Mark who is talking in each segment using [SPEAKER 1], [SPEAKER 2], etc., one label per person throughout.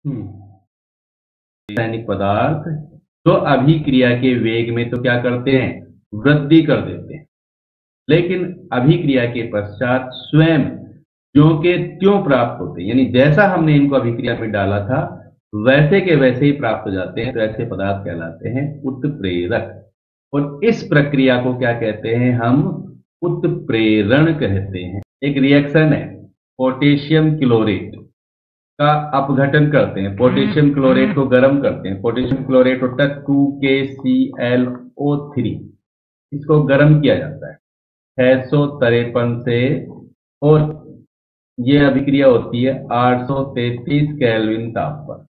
[SPEAKER 1] रासायनिक पदार्थ जो अभिक्रिया के वेग में तो क्या करते हैं, वृद्धि कर देते हैं, लेकिन अभिक्रिया के पश्चात स्वयं ज्यों के त्यों प्राप्त होते हैं, यानी जैसा हमने इनको अभिक्रिया में डाला था वैसे के वैसे ही प्राप्त हो जाते हैं, तो ऐसे पदार्थ कहलाते हैं उत्प्रेरक। और इस प्रक्रिया को क्या कहते हैं, हम उत्प्रेरण कहते हैं। एक रिएक्शन है, पोटेशियम क्लोरेट का अपघटन करते हैं, पोटेशियम क्लोरेट को गर्म करते हैं, पोटेशियम क्लोरेट होता है 2KClO3, इसको गर्म किया जाता है 653 से, और ये अभिक्रिया होती है 833 केल्विन ताप पर।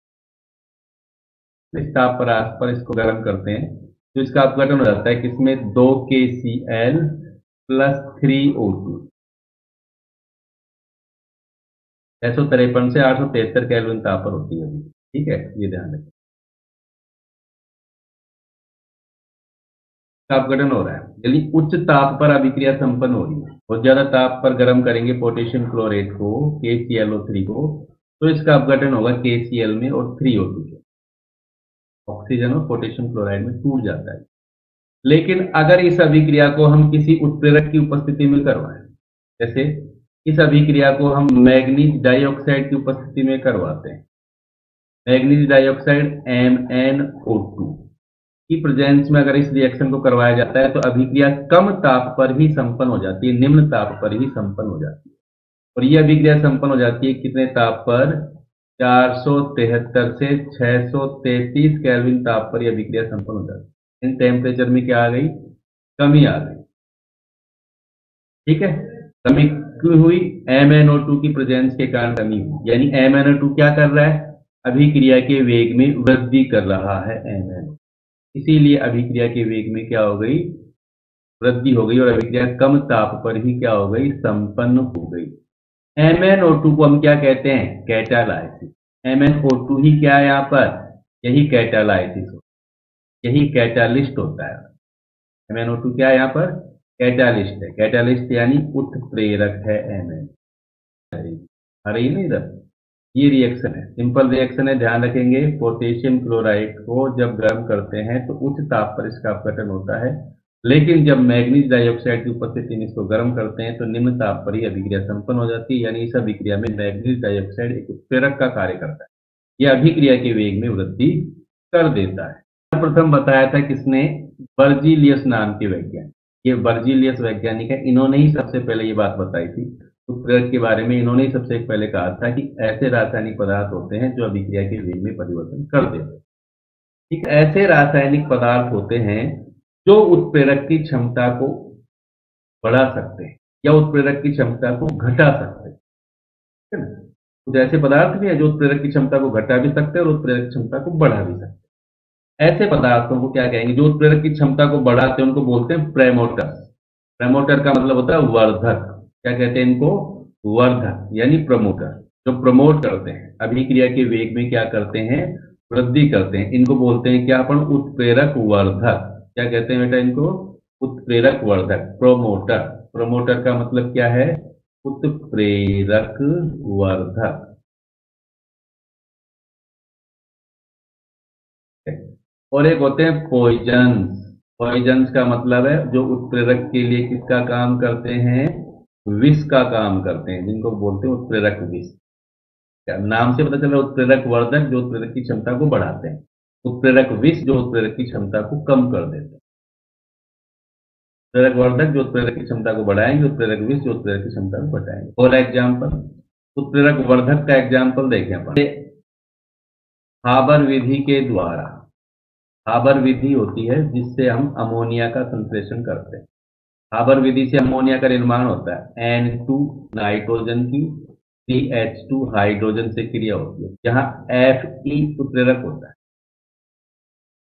[SPEAKER 1] इस ताप पर आस पर इसको गर्म करते हैं तो इसका अपघटन हो जाता है किसमें, 2KCl प्लस 3O2। 653 से 873 केल्विन ताप पर होती है अभी, ठीक है, ये ध्यान रखें। अपघटन हो रहा है, यदि उच्च ताप पर अभिक्रिया संपन्न हो रही है, बहुत ज्यादा ताप पर गर्म करेंगे पोटेशियम क्लोरेट को, KClO3 को, तो इसका अपघटन होगा KCl में और 3O2 के, ऑक्सीजन और पोटेशियम क्लोराइड में टूट जाता है। लेकिन अगर इस अभिक्रिया को हम किसी उत्प्रेरक की उपस्थिति में करवाएं, जैसे इस अभिक्रिया को हम मैग्नीज डाइऑक्साइड की उपस्थिति में करवाते हैं, मैग्नीज डाइऑक्साइड MnO2 की प्रेजेंस में अगर इस रिएक्शन को करवाया जाता है तो अभिक्रिया कम ताप पर ही संपन्न हो जाती है, निम्न ताप पर ही संपन्न हो जाती है। और यह अभिक्रिया संपन्न हो जाती है कितने ताप पर, 473 से 633 केल्विन ताप पर यह अभिक्रिया संपन्न हो जाती है। इन टेम्परेचर में क्या आ गई, कमी आ गई, ठीक है। कमी क्यों हुई, MnO2 की प्रेजेंस के कारण कमी हुई, यानी MnO2 क्या कर रहा है, अभिक्रिया के वेग में वृद्धि कर रहा है MnO2, इसीलिए अभिक्रिया के वेग में क्या हो गई, वृद्धि हो गई, और अभिक्रिया कम ताप पर ही क्या हो गई, संपन्न हो गई। MnO2 को हम क्या कहते हैं, कैटालाइसिस। MnO2 ही क्या है यहाँ पर, यही कैटालाइसिस हो, यही कैटालिस्ट होता है। MnO2 क्या है यहाँ पर, कैटालिस्ट है, कैटालिस्ट यानी उत्प्रेरक है MnO। अरे नहीं इधर, ये रिएक्शन है, सिंपल रिएक्शन है, ध्यान रखेंगे। पोटेशियम क्लोराइड को जब गर्म करते हैं तो उच्च ताप पर इसका अपघटन होता है, लेकिन जब मैग्नीज डाइऑक्साइड की उपस्थिति में इसको गर्म करते हैं तो निम्न ताप पर ही अभिक्रिया संपन्न हो जाती है, यानी इस अभिक्रिया में मैग्नीज डाइऑक्साइड एक उत्प्रेरक का कार्य करता है, यह अभिक्रिया के वेग में वृद्धि कर देता है। प्रथम बताया था किसने, बर्जीलियस नाम के वैज्ञानिक, ये बर्जीलियस वैज्ञानिक है, इन्होंने ही सबसे पहले ये बात बताई थी उत्प्रेरक के बारे में। इन्होंने ही सबसे पहले कहा था कि ऐसे रासायनिक पदार्थ होते हैं जो अभिक्रिया के वेग में परिवर्तन कर देते हैं, ठीक। ऐसे रासायनिक पदार्थ होते हैं जो उत्प्रेरक की क्षमता को बढ़ा सकते हैं या उत्प्रेरक की क्षमता को घटा सकते हैं, ठीक है ना। कुछ ऐसे पदार्थ भी हैं जो उत्प्रेरक की क्षमता को घटा भी सकते हैं और उत्प्रेरक की क्षमता को बढ़ा भी सकते हैं। ऐसे पदार्थों को क्या कहेंगे, जो उत्प्रेरक की क्षमता को बढ़ाते हैं उनको बोलते हैं प्रेमोटर्स। प्रेमोटर का मतलब होता है वर्धक, क्या कहते हैं इनको, वर्धक यानी प्रमोटर, जो प्रमोट करते हैं अभिक्रिया के वेग में, क्या करते हैं, वृद्धि करते हैं, इनको बोलते हैं क्या अपन, उत्प्रेरक वर्धक। क्या कहते हैं बेटा इनको, उत्प्रेरक वर्धक, प्रोमोटर। प्रोमोटर का मतलब क्या है, उत्प्रेरक वर्धक। और एक होते हैं पॉइजन्स। पॉइजन्स का मतलब है जो उत्प्रेरक के लिए किसका काम करते हैं, विष का काम करते हैं, जिनको बोलते हैं उत्प्रेरक विष। क्या नाम से पता चल रहा है, उत्प्रेरक वर्धक जो उत्प्रेरक की क्षमता को बढ़ाते हैं, उत्प्रेरक विष जो उत्प्रेरक की क्षमता को कम कर देते हैं। उत्प्रेरक वर्धक जो उत्प्रेरक की क्षमता को बढ़ाएंगे, उत्प्रेरक विष जो उत्प्रेरक की क्षमता को घटाएंगे। और एग्जाम्पल, उत्प्रेरक वर्धक का एग्जाम्पल देखें अपन, हाबर विधि के द्वारा, हाबर विधि होती है जिससे हम अमोनिया का संश्लेषण करते हैं। हाबर विधि से अमोनिया का निर्माण होता है, N2 नाइट्रोजन की CH2 हाइड्रोजन से क्रिया होती है, जहां Fe उत्प्रेरक होता है,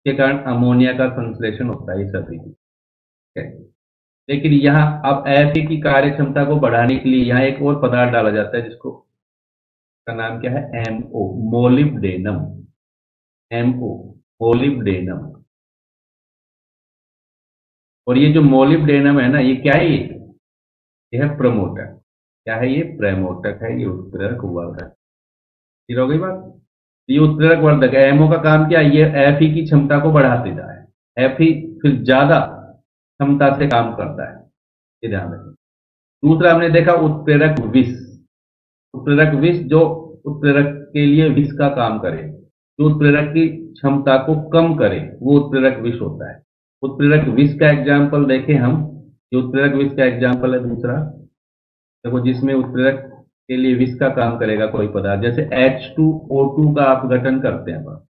[SPEAKER 1] इसके कारण अमोनिया का संश्लेषण होता है इस विधि, ठीक है। लेकिन यहाँ अब Fe की कार्य क्षमता को बढ़ाने के लिए यहाँ एक और पदार्थ डाला जाता है, जिसको का नाम क्या है, MO, मोलिब्डेनम। MO, molybdenum. और ये जो मोलिब्डेनम है ना, ये क्या है, ये है प्रमोटर। क्या है ये, प्रमोटक है, ये उत्प्रेरक वर्धक। ठीक हो गई बात। ये उत्प्रेरक वर्धक है। एमओ का काम क्या है, ये एफ ई की क्षमता को बढ़ाते जाए, एफ ई फिर ज्यादा क्षमता से काम करता है, ये ध्यान रखें। दूसरा हमने देखा उत्प्रेरक विष। उत्प्रेरक विष जो उत्प्रेरक के लिए विष का काम करे, जो उत्प्रेरक की क्षमता को कम करे, वो उत्प्रेरक विष होता है। उत्प्रेरक विष का एग्जाम्पल देखें हम, ये उत्प्रेरक विष का एग्जाम्पल है दूसरा। देखो जिसमें उत्प्रेरक के लिए विष का काम करेगा कोई पदार्थ, जैसे H2O2 का अपघटन करते हैं अपन,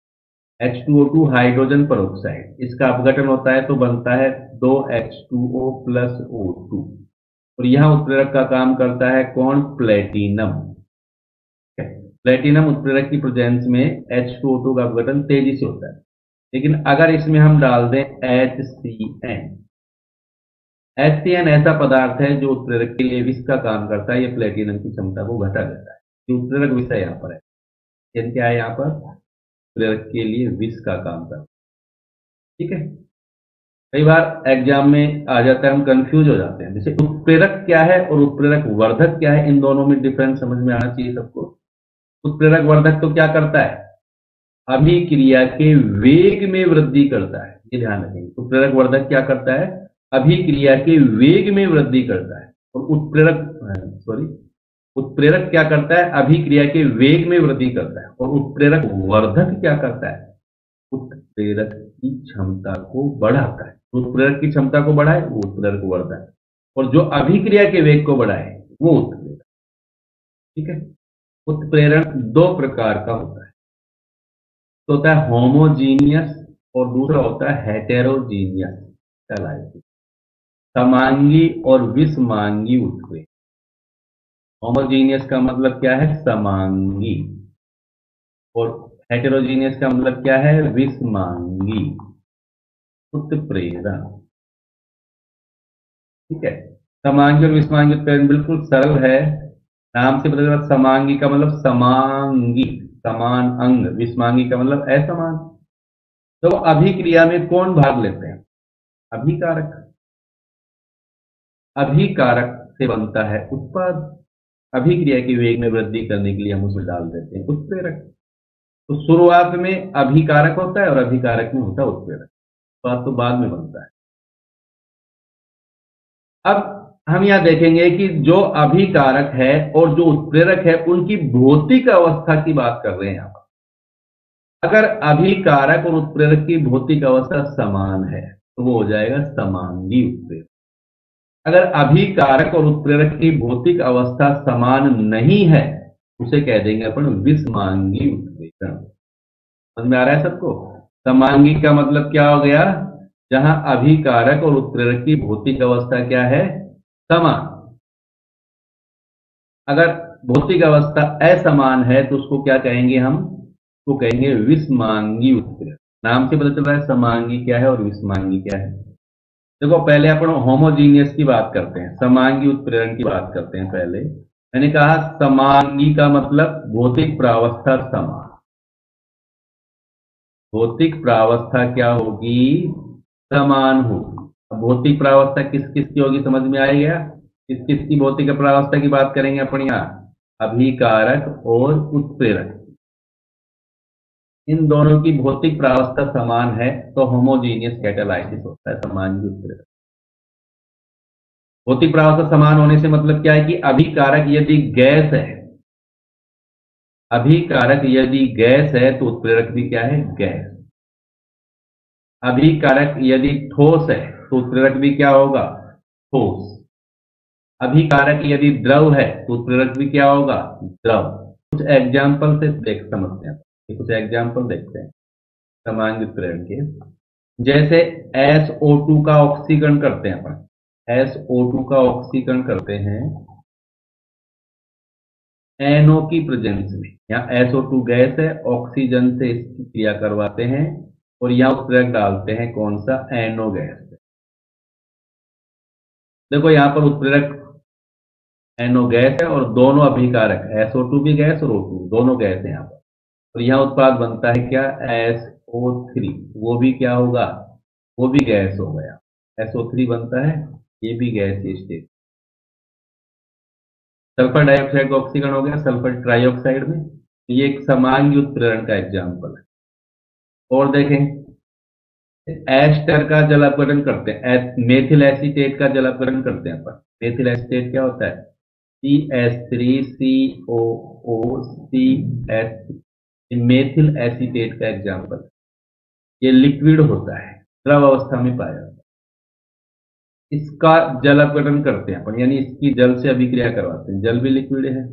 [SPEAKER 1] H2O2 हाइड्रोजन पेरोक्साइड, इसका अपघटन होता है तो बनता है 2H2O प्लस O2, और यहां उत्प्रेरक का काम करता है कौन, प्लेटिनम। प्लेटिनम उत्प्रेरक की प्रेजेंस में H2O2 का अपघटन तेजी से होता है। लेकिन अगर इसमें हम डाल दें HCN, HCN ऐसा पदार्थ है जो उत्प्रेरक के लिए विष का काम करता है, ये प्लेटिनम की क्षमता को घटा देता है। ये उत्प्रेरक विष है, यहाँ पर है, क्या है यहाँ पर, उत्प्रेरक के लिए विष का काम करता है। ठीक है, कई बार एग्जाम में आ जाता है, हम कंफ्यूज हो जाते हैं, जैसे उत्प्रेरक क्या है और उत्प्रेरक वर्धक क्या है, इन दोनों में डिफरेंस समझ में आना चाहिए सबको। उत्प्रेरक वर्धक तो क्या करता है, अभिक्रिया के वेग में वृद्धि करता है, ये ध्यान रखेंगे। उत्प्रेरक वर्धक क्या करता है, अभिक्रिया के वेग में वृद्धि करता है, और उत्प्रेरक क्या करता है, अभिक्रिया के वेग में वृद्धि करता है, और उत्प्रेरक वर्धक क्या करता है, उत्प्रेरक की क्षमता को बढ़ाता है। उत्प्रेरक की क्षमता को बढ़ाए वो उत्प्रेरक वर्धक है, और जो अभिक्रिया के वेग को बढ़ाए वो उत्प्रेरक। ठीक है, उत्प्रेरण दो प्रकार का होता है, तो होता है होमोजीनियस और दूसरा होता है हेटेरोजीनियस, समांगी और विषमांगी उत्प्रेरण। होमोजीनियस का मतलब क्या है, समांगी, और हेटेरोजीनियस का मतलब क्या है, विषमांगी उत्प्रेरण। ठीक है, समांगी और विषमांगी उत्प्रेरण बिल्कुल सरल है, नाम से पता चला। समांगी का मतलब समांगी, समान अंग, विषमांगी का मतलब असमान। तो अभिक्रिया में कौन भाग लेते हैं, अभिकारक। अभिकारक से बनता है उत्पाद, अभिक्रिया के वेग में वृद्धि करने के लिए हम उसमें डाल देते हैं उत्प्रेरक। तो शुरुआत में अभिकारक होता है और अभिकारक में होता है उत्प्रेरक, तो बाद में बनता है। अब हम यहां देखेंगे कि जो अभिकारक है और जो उत्प्रेरक है उनकी भौतिक अवस्था की बात कर रहे हैं यहां पर। अगर अभिकारक और उत्प्रेरक की भौतिक अवस्था समान है तो वो हो जाएगा समांगी उत्प्रेरक। अगर अभिकारक और उत्प्रेरक की भौतिक अवस्था समान नहीं है उसे कह देंगे अपन विषमांगी उत्प्रेरण। समझ में आ रहा है सबको। समांगी का मतलब क्या हो गया, जहां अभिकारक और उत्प्रेरक की भौतिक अवस्था क्या है, समान। अगर भौतिक अवस्था असमान है तो उसको क्या कहेंगे, हम उसको कहेंगे विषमांगी उत्प्रेरण। नाम से पता चल रहा है समांगी क्या है और विषमांगी क्या है। देखो पहले अपन होमोजीनियस की बात करते हैं, समांगी उत्प्रेरण की बात करते हैं। पहले मैंने कहा समांगी का मतलब भौतिक प्रावस्था समान। भौतिक प्रावस्था क्या होगी, समान होगी। अब भौतिक प्रावस्था किस किस की होगी समझ में आएगा। किस किस की भौतिक प्रावस्था की बात करेंगे अपन यहाँ, अभिकारक और उत्प्रेरक, इन दोनों की भौतिक प्रावस्था समान है तो होमोजीनियस कैटालाइसिस होता है, समांगी उत्प्रेरक। भौतिक प्रावस्था समान होने से मतलब क्या है कि अभिकारक यदि गैस है, अभिकारक यदि गैस है तो उत्प्रेरक भी क्या है, गैस। अभिकारक यदि ठोस है तो उत्प्रेरक भी क्या होगा, ठोस। अभिकारक यदि द्रव है तो उत्प्रेरक भी क्या होगा, द्रव। कुछ एग्जाम्पल से समझते हैं, कुछ एग्जाम्पल देखते हैं समांगी उत्प्रेरण के। जैसे SO2 का ऑक्सीकरण करते हैं अपन, SO2 का ऑक्सीकरण करते हैं NO की प्रेजेंस में। यहाँ SO2 गैस है, ऑक्सीजन से इसकी क्रिया करवाते हैं और यहाँ उत्प्रेरक डालते हैं कौन सा, NO गैस। देखो यहाँ पर उत्प्रेरक NO गैस है और दोनों अभिकारक SO2 भी गैस और O2 दोनों गैस है यहाँ पर। और यहाँ उत्पाद बनता है क्या, SO3, वो भी क्या होगा, वो भी गैस हो गया। SO3 बनता है, ये भी गैस स्टेट। सल्फर डाइऑक्साइड का ऑक्सीकरण हो गया सल्फर ट्राइऑक्साइड में, ये एक समांगी उत्प्रेरण का एग्जाम्पल है। और देखें, एस्टर का जल अपघटन करते हैं, मेथिल एसीटेट का जल अपघटन करते हैं अपन। मेथिल एसीटेट क्या होता है? CH3COO, मेथिल एसीटेट का एग्जाम्पल। ये लिक्विड होता है, द्रव अवस्था में पाया जाता है। इसका जल अपघटन करते हैं अपन, यानी इसकी जल से अभिक्रिया करवाते हैं, जल भी लिक्विड है।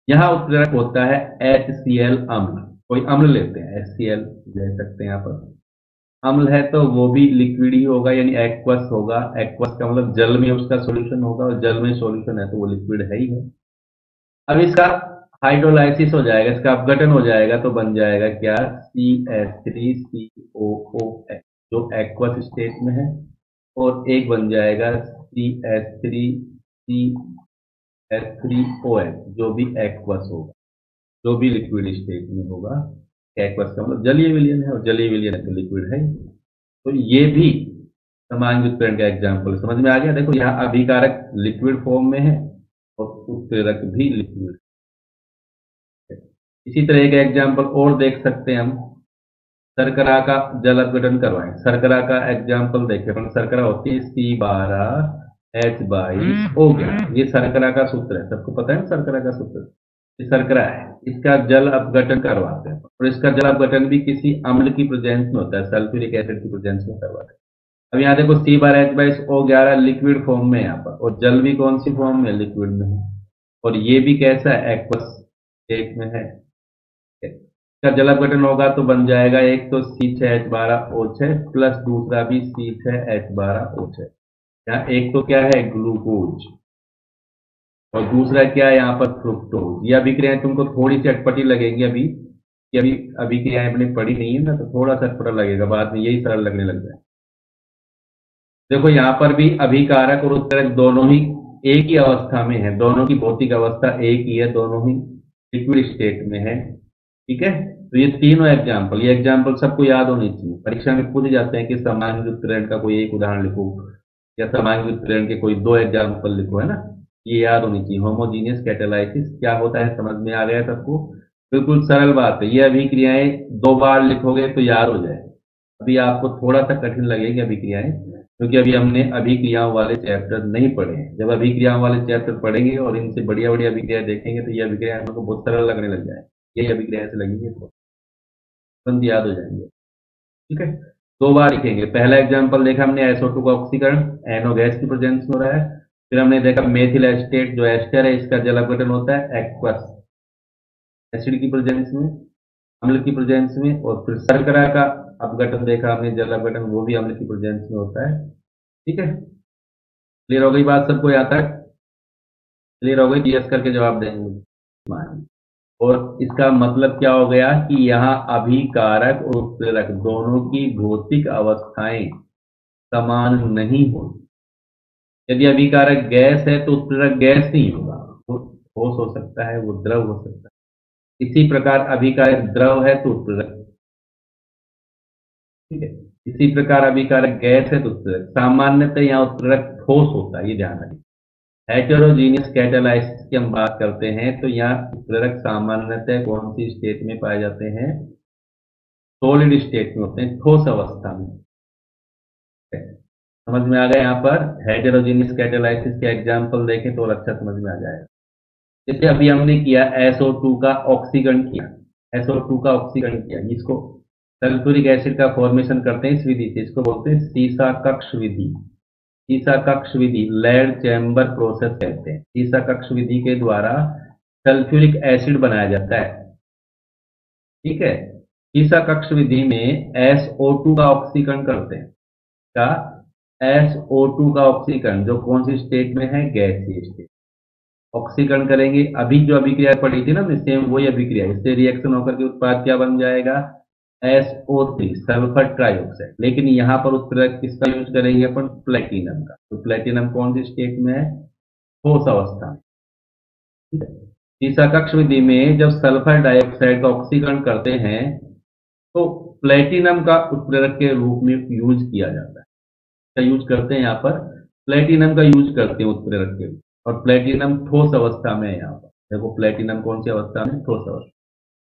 [SPEAKER 1] यहाँ उत्प्रेरक होता है HCl अम्ल, कोई अम्ल लेते हैं, HCl ले सकते हैं यहाँ पर। अम्ल है तो वो भी लिक्विड ही होगा, यानी एक्वस होगा। एक्वस का मतलब जल में उसका सॉल्यूशन होगा, और जल में सॉल्यूशन है तो वो लिक्विड है ही है। अब इसका हाइड्रोलाइसिस हो जाएगा, इसका अपघटन हो जाएगा, तो बन जाएगा क्या? CH3COOH, जो एक्वस स्टेट में है। और एक बन जाएगा CH3CH3OH, जो भी एक्वस होगा, जो भी लिक्विड स्टेट में होगा। एक्वस का मतलब जलीय विलयन है, और जलीय विलयन है तो लिक्विड है ही। तो ये भी समांगी उत्प्रेरण का एग्जाम्पल समझ में आ गया। देखो यहाँ अभिकारक लिक्विड फॉर्म में है, और उत्प्रेरक भी लिक्विड। इसी तरह का एग्जाम्पल और देख सकते हैं हम। शर्करा का जल अपघटन करवाएं। शर्करा का एग्जाम्पल देखें अपन। शर्करा होती है C12H22O11। ये शर्करा का सूत्र है, सबको पता है ना शर्करा का सूत्र। ये शर्करा है, इसका जल अपघटन करवाते हैं, और इसका जल अपघटन भी किसी अम्ल की प्रेजेंस में होता है, सल्फ्यूरिक एसिड की प्रेजेंस में करवाते हैं। अब यहाँ देखो C12H22O11 लिक्विड फॉर्म में है यहाँ पर, और जल भी कौन सी फॉर्म में? लिक्विड में है। और ये भी कैसा है? एक्वस स्टेट में है। इसका जल अपघटन होगा तो बन जाएगा, एक तो C6H12O6 प्लस दूसरा भी C6H12O6। यहाँ एक तो क्या है? ग्लूकोज, और दूसरा क्या है यहाँ पर? फ्रुक्टोज। ये अभिक्रियाएं तुमको थोड़ी सी अटपटी लगेंगी अभी, कि अभी अभिक्रियाएं अपनी पढ़ी नहीं है ना, तो थोड़ा सा अटपटा लगेगा, बाद में यही सरल लगने लग जाए। देखो यहाँ पर भी अभिकारक और उत्प्रेरक दोनों ही एक ही अवस्था में है, दोनों की भौतिक अवस्था एक ही है, दोनों ही लिक्विड स्टेट में है। ठीक है, तो ये तीनों एग्जाम्पल, ये एग्जाम्पल सबको याद होनी चाहिए। परीक्षा में पूछ जाते हैं कि समांगी उत्प्रेरण का कोई एक उदाहरण लिखो, या समांगी उत्प्रेरण के कोई दो एग्जाम्पल लिखो, है ना। ये याद होनी चाहिए। होमोजीनियस कैटालाइसिस क्या होता है, समझ में आ गया सबको? बिल्कुल सरल बात है। ये अभिक्रियाएं दो बार लिखोगे तो याद हो जाए। अभी आपको थोड़ा सा कठिन लगेगी अभिक्रियाएं, क्योंकि अभी हमने अभिक्रियाओं वाले चैप्टर नहीं पढ़े हैं। जब अभिक्रियाओं वाले चैप्टर पढ़ेंगे और इनसे बढ़िया बढ़िया अभिक्रिया देखेंगे, तो ये अभिक्रिया हमको बहुत सरल लगने लग जाए। यही अभिक्रिया ऐसे लगेंगे तो तुरंत याद हो जाएंगे। ठीक है, दो बार लिखेंगे। पहला एग्जाम्पल देखा हमने, SO2 का ऑक्सीकरण NO गैस की प्रेजेंस में हो रहा है। फिर हमने देखा मेथिल एस्टेट जो एस्टर है, इसका जल अपघटन होता है एक्वस एसिड की प्रेजेंस में, अम्ल की प्रेजेंस में। और फिर शर्करा का अपघटन देखा हमने, जल अपघटन, वो भी अम्ल की प्रेजेंस में होता है। ठीक है, क्लियर हो गई बात सबको? यहाँ तक क्लियर हो गई? जीएस करके जवाब देंगे। और इसका मतलब क्या हो गया कि यहाँ अभिकारक और उत्प्रेरक दोनों की भौतिक अवस्थाएं समान नहीं होती। यदि अभिकारक गैस है तो उत्प्रेरक गैस नहीं होगा, वो ठोस हो सकता है, वो द्रव हो सकता है। इसी प्रकार अभिकारक द्रव है तो उत्प्रेरक, ठीक है, इसी प्रकार अभिकारक गैस है तो उत्प्रेरक। सामान्यतः यहाँ उत्प्रेरक ठोस होता है, ये ध्यान रखिए। हेटेरोजीनियस कैटालाइसिस की हम बात करते हैं तो यहाँ उत्प्रेरक सामान्यतः कौन सी स्टेट में पाए जाते हैं? सॉलिड स्टेट में होते हैं, ठोस अवस्था में। समझ में आ गया? यहाँ पर हेटेरोजीनियस कैटालाइसिस के एग्जाम्पल देखें तो और अच्छा समझ में आ जाएगा। जैसे अभी हमने किया SO2 का ऑक्सीकरण किया, SO2 का ऑक्सीकरण किया, जिसको सल्फ्यूरिक एसिड का फॉर्मेशन करते हैं इस विधि से, इसको बोलते हैं सीसा कक्ष विधि। सीसा कक्ष विधि, लेड चैम्बर प्रोसेस कहते हैं। सीसा कक्ष विधि के द्वारा सल्फ्यूरिक एसिड बनाया जाता है। ठीक है, सीसा कक्ष विधि में SO2 का ऑक्सीकरण करते हैं। का SO2 का ऑक्सीकरण जो कौन सी स्टेट में है? गैसीय स्टेट। ऑक्सीकरण करेंगे, अभी जो अभिक्रिया पड़ी थी ना, सेम वही अभिक्रिया, इससे रिएक्शन होकर के उत्पाद क्या बन जाएगा? SO3 sulphur trioxide. लेकिन यहाँ पर उत्प्रेरक किसका यूज करेंगे अपन? प्लेटिनम का। तो प्लेटिनम कौन सी स्टेट में है? ठोस अवस्था में। ठीक है, सीसा कक्ष विधि में जब सल्फर डाइऑक्साइड का ऑक्सीकरण करते हैं तो प्लेटिनम का उत्प्रेरक के रूप में यूज किया जाता है। क्या यूज करते हैं यहाँ पर? प्लेटिनम का यूज करते हैं उत्प्रेरक के, और प्लेटिनम ठोस अवस्था में है यहाँ पर। देखो प्लेटिनम कौन सी अवस्था में, ठोस अवस्था,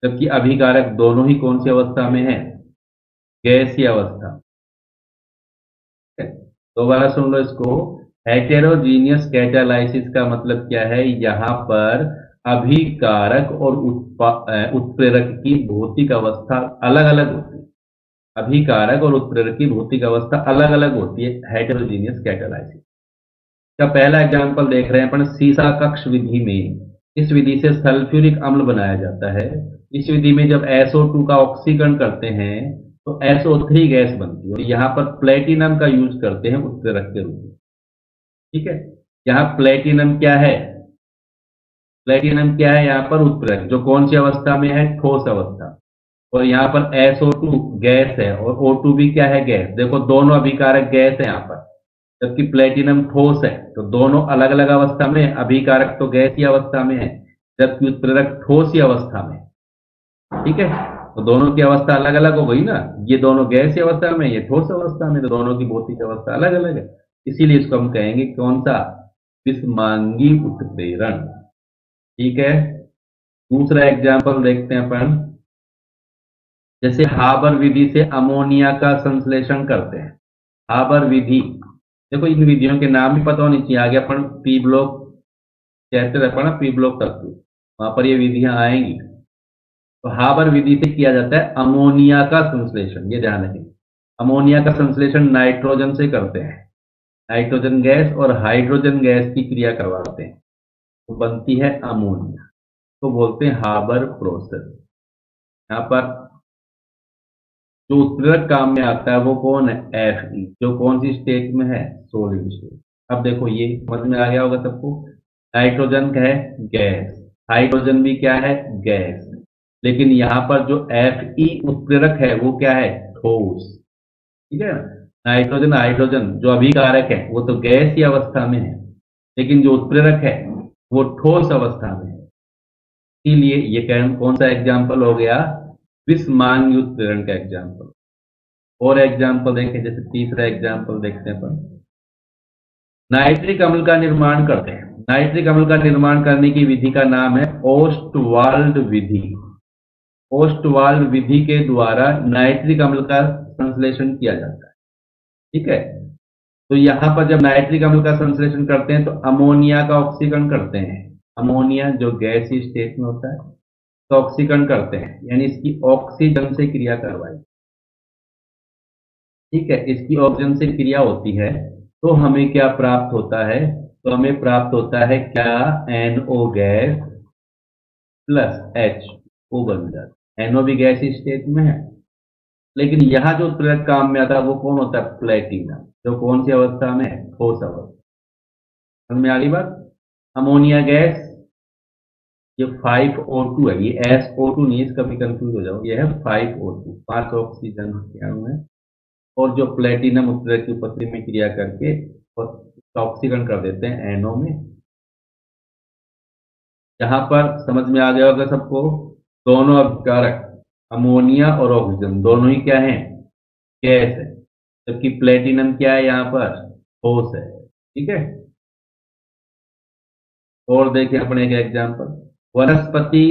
[SPEAKER 1] जबकि अभिकारक दोनों ही कौन सी अवस्था में है, गैसीय अवस्था। ठीक है? दोबारा सुन लो इसको। हेटेरोजीनियस कैटालाइसिस का मतलब क्या है, यहाँ पर अभिकारक और उत्प्रेरक की भौतिक अवस्था अलग अलग होती है। अभिकारक और उत्प्रेरक की भौतिक अवस्था अलग अलग होती है हेटेरोजीनियस कैटालाइसिस का। पहला एग्जांपल देख रहे हैं अपन, सीसा कक्ष विधि में। इस विधि से सल्फ्यूरिक अम्ल बनाया जाता है। इस विधि में जब SO2 का ऑक्सीकरण करते हैं तो SO3 गैस बनती है, और यहाँ पर प्लेटिनम का यूज करते हैं उत्प्रेरक के रूप में। ठीक है, यहाँ प्लेटिनम क्या है, प्लेटिनम क्या है यहाँ पर, उत्प्रेरक, जो कौन सी अवस्था में है, ठोस अवस्था। और यहाँ पर SO2 गैस है और O2 भी क्या है, गैस। देखो दोनों अभिकारक गैस है यहाँ पर, जबकि प्लेटिनम ठोस है। तो दोनों अलग अलग अवस्था में, अभिकारक तो गैसीय अवस्था में है, जबकि उत्प्रेरक ठोस अवस्था में। ठीक है, तो दोनों की अवस्था अलग अलग हो गई ना, ये दोनों गैसीय अवस्था में, ये ठोस अवस्था में, तो दोनों की भौतिक अवस्था अलग अलग है। इसीलिए इसको हम कहेंगे कौन सा, विषमांगी उत्प्रेरण। ठीक है, दूसरा एग्जाम्पल देखते हैं अपन। जैसे हाबर विधि से अमोनिया का संश्लेषण करते हैं। हाबर विधि, देखो इन विधियों के नाम भी पता होनी चाहिए। आगे अपन पी ब्लॉक कहते रहते ना, पी ब्लॉक तत्व, वहां पर ये विधियां आएंगी। तो हाबर विधि से किया जाता है अमोनिया का संश्लेषण, ये ध्यान रखें। अमोनिया का संश्लेषण नाइट्रोजन से करते हैं। नाइट्रोजन गैस और हाइड्रोजन गैस की क्रिया करवाते हैं तो बनती है अमोनिया, तो बोलते हैं हाबर प्रोसेस। यहाँ पर जो उत्प्रेरक काम में आता है वो कौन है, Fe, जो कौन सी स्टेट में है, सॉलिड स्टेट। अब देखो ये समझ में आ गया होगा सबको। नाइट्रोजन क्या है, गैस, हाइड्रोजन भी क्या है, गैस, लेकिन यहाँ पर जो Fe उत्प्रेरक है वो क्या है, ठोस। ठीक है, नाइट्रोजन हाइड्रोजन जो अभिकारक है वो तो गैस की अवस्था में है, लेकिन जो उत्प्रेरक है वो ठोस अवस्था में है। इसीलिए ये कौन सा एग्जाम्पल हो गया, विषमांगी उत्प्रेरण का एग्जाम्पल। और एग्जाम्पल देखें, जैसे तीसरा एग्जाम्पल देखते हैं अपन। नाइट्रिक अम्ल का निर्माण करते हैं। नाइट्रिक अम्ल का निर्माण करने की विधि का नाम है ओस्टवाल्ड विधि। ओस्टवाल्ड विधि के द्वारा नाइट्रिक अम्ल का संश्लेषण किया जाता है। ठीक है, तो यहां पर जब नाइट्रिक अम्ल का संश्लेषण करते हैं तो अमोनिया का ऑक्सीकरण करते हैं। अमोनिया जो गैसीय स्टेट में होता है तो ऑक्सीकरण करते हैं, यानी इसकी ऑक्सीजन से क्रिया करवाई। ठीक है, इसकी ऑक्सीजन से क्रिया होती है तो हमें क्या प्राप्त होता है, तो हमें प्राप्त होता है क्या, NO गैस प्लस HO बन जाता है। NO भी गैस स्टेट में है, लेकिन यहाँ जो उत्प्रेरक काम में आता है वो कौन होता है, प्लेटिनम, जो कौन सी अवस्था में है, ठोस अवस्था। समझ में आ गई बात। अमोनिया गैस, ये 5O2 है, ये SO2 नहीं, इसका भी कंफ्यूज हो जाओ, ये है 5O2, 5 ऑक्सीजन के अणु है। और जो प्लेटिनम उत्प्रेरक की उपस्थिति में क्रिया करके ऑक्सीकरण कर देते हैं NO में। यहाँ पर समझ में आ गया होगा सबको, दोनों अभिकारक अमोनिया और ऑक्सीजन दोनों ही क्या है, गैस है, जबकि प्लेटिनम क्या है, यहाँ पर ठोस है। ठीक है, और देखें अपने एक एग्जांपल। वनस्पति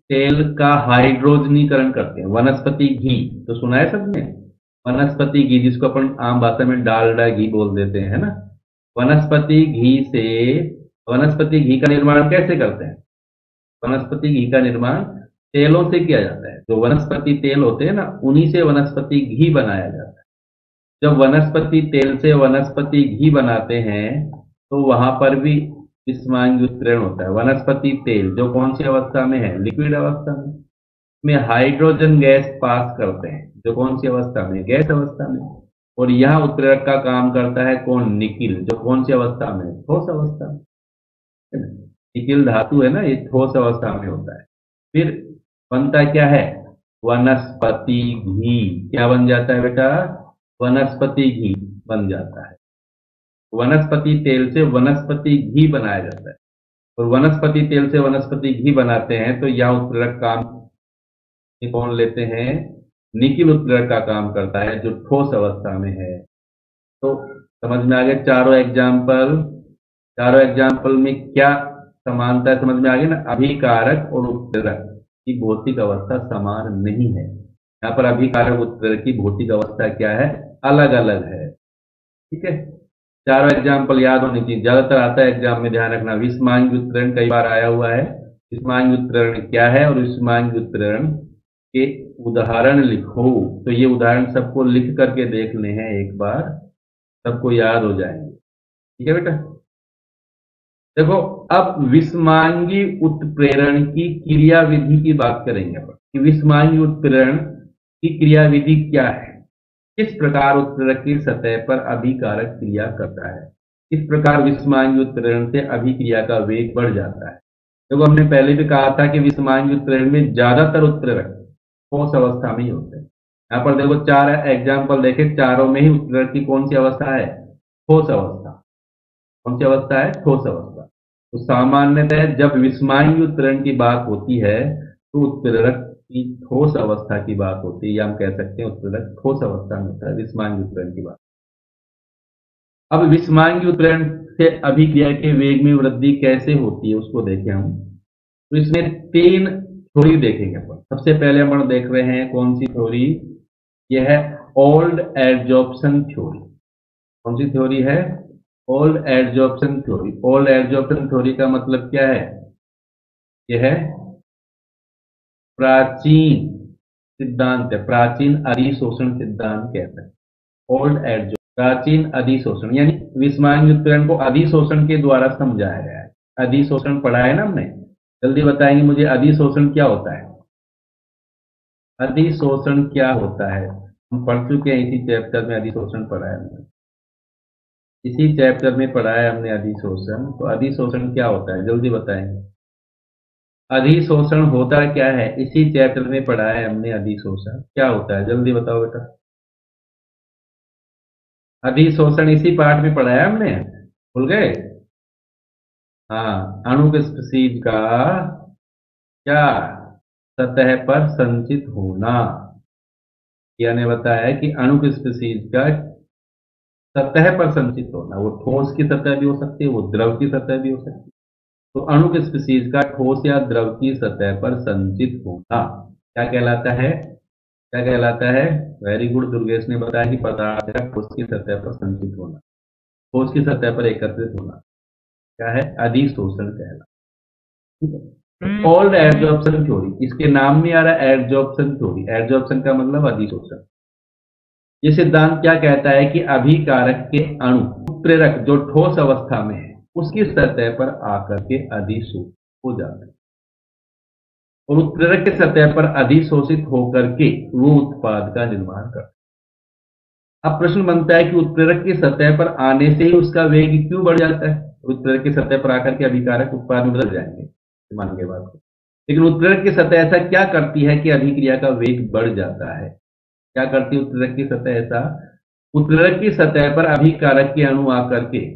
[SPEAKER 1] तेल का हाइड्रोजनीकरण करते हैं। वनस्पति घी तो सुना है सबने, वनस्पति घी जिसको अपन आम भाषा में डालडा घी बोल देते हैं, है ना। वनस्पति घी से, वनस्पति घी का निर्माण कैसे करते हैं, वनस्पति घी का निर्माण तेलों से किया जाता है। जो वनस्पति तेल होते हैं ना, उन्हीं से वनस्पति घी बनाया जाता है। जब वनस्पति तेल से वनस्पति घी बनाते हैं तो वहां पर भी विषमांगी उत्प्रेरण होता है। वनस्पति तेल जो कौन सी अवस्था में है, लिक्विड अवस्था में हाइड्रोजन गैस पास करते हैं, जो कौन सी अवस्था में, गैस अवस्था में। और यह उत्प्रेरक का काम करता है कौन, निकिल, जो कौन सी अवस्था में, ठोस अवस्था में। निकिल धातु है ना, ये ठोस अवस्था में होता है। फिर बनता क्या है, वनस्पति घी। क्या बन जाता है बेटा, वनस्पति घी बन जाता है। वनस्पति तेल से वनस्पति घी बनाया जाता है, और वनस्पति तेल से वनस्पति घी बनाते हैं तो यह उत्प्रेरक काम कौन लेते हैं, निकिल उत्प्रेरक का काम करता है, जो ठोस अवस्था में है। तो समझ में आ गया चारों एग्जाम्पल। चारों एग्जाम्पल में क्या समानता समझ में आ गई ना। अभिकारक और उत्प्रेरक की भौतिक अवस्था समान नहीं है। यहाँ पर अभिकारक उत्प्रेरक की भौतिक अवस्था क्या है, अलग अलग है। ठीक है, चारों एग्जाम्पल याद होनी चाहिए, ज्यादातर आता है एग्जाम में, ध्यान रखना। विषमांगी उत्प्रेरण कई बार आया हुआ है। विषमांगी उत्प्रेरण क्या है और विषमांगी उत्प्रेरण के उदाहरण लिखो। तो ये उदाहरण सबको लिख करके देखने हैं एक बार, सबको याद हो जाएंगे। ठीक है बेटा, देखो अब विषमांगी उत्प्रेरण की क्रियाविधि की बात करेंगे अपन कि विषमांगी उत्प्रेरण की क्रियाविधि क्या है, किस प्रकार उत्प्रेरक की सतह पर अभिकारक क्रिया करता है, किस प्रकार विषमांगी उत्प्रेरण से अभिक्रिया का वेग बढ़ जाता है। देखो हमने पहले भी कहा था कि विषमांगी उत्प्रेरण में ज्यादातर उत्प्रेरक ठोस अवस्था में ही होते हैं। यहाँ पर देखो चार एग्जाम्पल देखे, चारों में ही उत्प्रेरक की कौन सी अवस्था है, ठोस अवस्था। कौन सी अवस्था है, ठोस अवस्था। तो सामान्यतः जब विषमांगी उत्प्रेरण की बात होती है तो उत्प्रेरक की ठोस अवस्था की बात होती है, या हम कह सकते हैं उत्प्रेरक ठोस अवस्था में होता है विषमांगी उत्प्रेरण की बात। अब विषमांगी उत्प्रेरण से अभिक्रिया के वेग में वृद्धि कैसे होती है उसको देखें हम। तो इसमें तीन थ्योरी देखेंगे अपन। सबसे पहले हम देख रहे हैं कौन सी थ्योरी, यह है ओल्ड एडजॉर्प्शन थ्योरी। कौन सी थ्योरी है, old adsorption theory. Old adsorption theory का मतलब क्या है, यह है प्राचीन सिद्धांत है, प्राचीन अधिशोषण सिद्धांत कहते हैं। ओल्ड एडजॉर्प्शन, प्राचीन अधिशोषण, यानी विषमांगी उत्प्रेरण को अधिशोषण के द्वारा समझाया गया है। अधिशोषण पढ़ा है ना हमने, जल्दी बताएंगे मुझे अधिशोषण क्या होता है। अधिशोषण क्या होता है, हम पढ़ चुके हैं इसी चैप्टर में, अधिशोषण पढ़ा है हमने, इसी चैप्टर में पढ़ा है हमने अधिशोषण। तो अधिशोषण क्या होता है जल्दी बताएंगे। अधिशोषण होता क्या है, इसी चैप्टर में पढ़ा है हमने, अधिशोषण क्या होता है जल्दी बताओ बेटा। अधिशोषण इसी पाठ में पढ़ा है हमने, भूल गए। हाँ, अणुक स्पीशीज का क्या सतह पर संचित होना। यानी बताया है कि अणुक स्पीशीज का सतह पर संचित होना, वो ठोस की सतह भी हो सकती है, वो द्रव की सतह भी हो सकती है। तो अणुक स्पीशीज का ठोस या द्रव की सतह पर संचित होना क्या कहलाता है, क्या कहलाता है। वेरी गुड, दुर्गेश ने बताया कि पदार्थ का ठोस की सतह पर संचित होना, ठोस की सतह पर एकत्रित होना क्या है, अधिशोषण कहलाता है। ओल्ड एडजॉर्प्शन थ्योरी, इसके नाम में आ रहा है एडजॉर्प्शन थ्योरी। एडजॉर्प्शन का मतलब अधिशोषण। ये सिद्धांत क्या कहता है कि अभिकारक के अणु, उत्प्रेरक जो ठोस अवस्था में है, उसकी सतह पर आकर के अधिशोषित हो जाते हैं और उत्प्रेरक की सतह पर अधिशोषित होकर के वो उत्पाद का निर्माण करते हैं। अब प्रश्न बनता है कि उत्प्रेरक की सतह पर आने से ही उसका वेग क्यों बढ़ जाता है। उत्प्रेरक की सतह पर आकर के अभिकारक उत्पाद में बदल जाएंगे, मान के बात को। लेकिन उत्प्रेरक की सतह ऐसा क्या करती है कि अभिक्रिया का वेग बढ़ जाता है, क्या करती है उत्प्रेरक की सतह ऐसा, उत्प्रेरक की सतह पर अभिकारक के अणु आकर के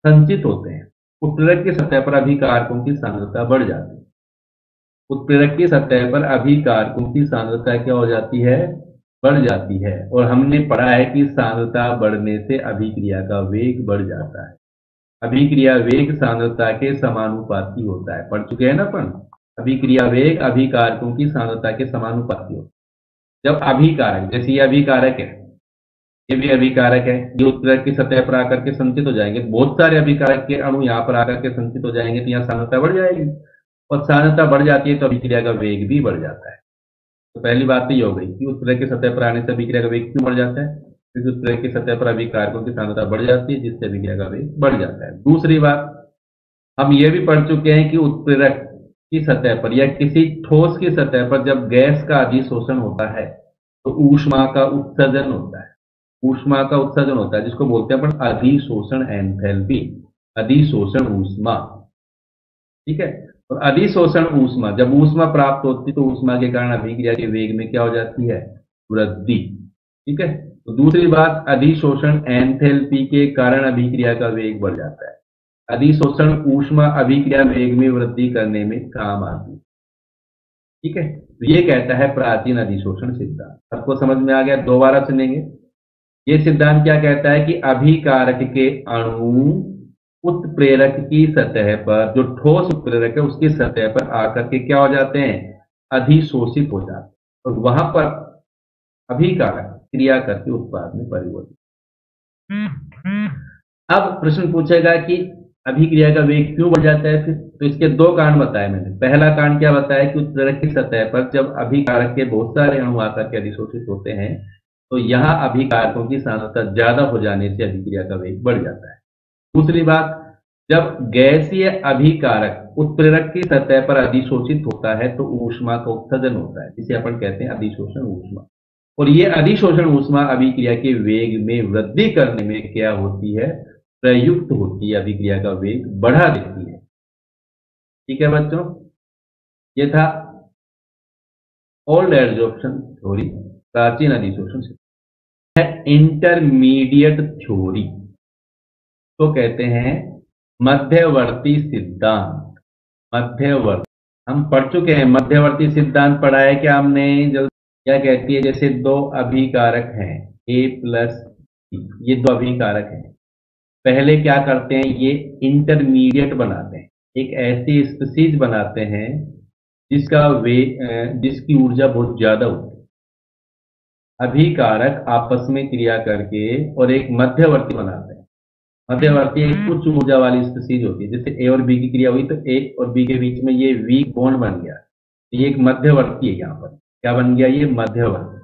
[SPEAKER 1] संचित होते हैं, उत्प्रेरक की सतह पर अभिकारकों की सांद्रता बढ़ जाती है। उत्प्रेरक की सतह पर अभिकारकों की सांद्रता क्या हो जाती है, बढ़ जाती है। और हमने पढ़ा है कि सांद्रता बढ़ने से अभिक्रिया का वेग बढ़ जाता है। अभिक्रिया वेग सांद्रता के समानुपाती होता है, पढ़ चुके हैं ना अपन। अभिक्रिया वेग अभिकारकों की सांद्रता के समानुपाती होता है। जब अभिकारक, जैसे ये अभिकारक है, ये भी अभिकारक है, ये उत्प्रेरक की सतह पर आकर के संचित हो जाएंगे, बहुत सारे अभिकारक के अणु यहाँ पर आकर के संचित हो जाएंगे, तो यहाँ सांद्रता बढ़ जाएगी, और सांद्रता बढ़ जाती है तो अभिक्रिया का वेग भी बढ़ जाता है। तो पहली बात तो ये हो गई कि उत्प्रेरक की सतह पर आने से अभिक्रिया का वेग क्यों बढ़ जाता है, क्योंकि उत्प्रेरक की सतह पर अभिकारकों की सांद्रता बढ़ जाती है, जिससे अभिक्रिया का वेग बढ़ जाता है। दूसरी बात, हम ये भी पढ़ चुके हैं कि उत्प्रेरक की सतह पर या किसी ठोस की सतह पर जब गैस का अधिशोषण होता है तो ऊष्मा का उत्सर्जन होता है, ऊष्मा का उत्सर्जन होता है, जिसको बोलते हैं अपन अधिशोषण एंथैल्पी, अधिशोषण ऊष्मा। ठीक है, और अधिशोषण ऊष्मा, जब ऊष्मा प्राप्त होती है तो ऊष्मा के कारण अभिक्रिया के वेग में क्या हो जाती है, वृद्धि। ठीक है, तो दूसरी बात, अधिशोषण एंथैल्पी के कारण अभिक्रिया का वेग बढ़ जाता है। अधिशोषण ऊष्मा अभिक्रिया वेग में वृद्धि करने में काम आती है। ठीक है, तो ये कहता है प्राचीन अधिशोषण सिद्धांत। सबको समझ में आ गया, दोबारा सुनेंगे। ये सिद्धांत क्या कहता है कि अभिकारक के अणु उत्प्रेरक की सतह पर, जो ठोस उत्प्रेरक है उसकी सतह पर आकर के क्या हो जाते हैं, अधिशोषित हो जाते हैं और वहां पर अभिकारक क्रिया करके उत्पाद में परिवर्तित। अब प्रश्न पूछेगा कि अभिक्रिया का वेग क्यों बढ़ जाता है फिर, तो इसके दो कारण बताए मैंने। पहला कारण क्या बताया कि उत्प्रेरक की सतह पर जब अभिकारक के बहुत सारे अणु आकर के अधिशोषित होते हैं तो यहाँ अभिकारकों की सांद्रता ज्यादा हो जाने से अभिक्रिया का वेग बढ़ जाता है। दूसरी बात, जब गैसीय अभिकारक उत्प्रेरक की सतह पर अधिशोषित होता है तो ऊष्मा का उत्सर्जन होता है, जिसे अपन कहते हैं अधिशोषण ऊष्मा। और ये अधिशोषण ऊष्मा अभिक्रिया के वेग में वृद्धि करने में क्या होती है, प्रयुक्त होती है, अभिक्रिया का वेग बढ़ा देती है। ठीक है बच्चों, ये था ओल्ड एडजॉर्प्शन थ्योरी, प्राचीन अधिशोषण से। इंटरमीडिएट थ्योरी तो कहते हैं मध्यवर्ती सिद्धांत। मध्यवर्ती हम पढ़ चुके हैं, मध्यवर्ती सिद्धांत पढ़ा है क्या हमने, जल्दी। क्या कहती है, जैसे दो अभिकारक हैं A प्लस C, ये दो अभिकारक हैं, पहले क्या करते हैं, ये इंटरमीडिएट बनाते हैं, एक ऐसी स्पीशीज बनाते हैं जिसकी ऊर्जा बहुत ज्यादा होती है। अभिकारक आपस में क्रिया करके और एक मध्यवर्ती बनाते हैं। मध्यवर्ती एक उच्च ऊर्जा वाली स्पीशीज होती है, जैसे ए और बी की क्रिया हुई तो ए और बी के बीच में ये वीक बॉन्ड बन गया, ये एक मध्यवर्ती है। यहाँ पर क्या बन गया, ये मध्यवर्ती।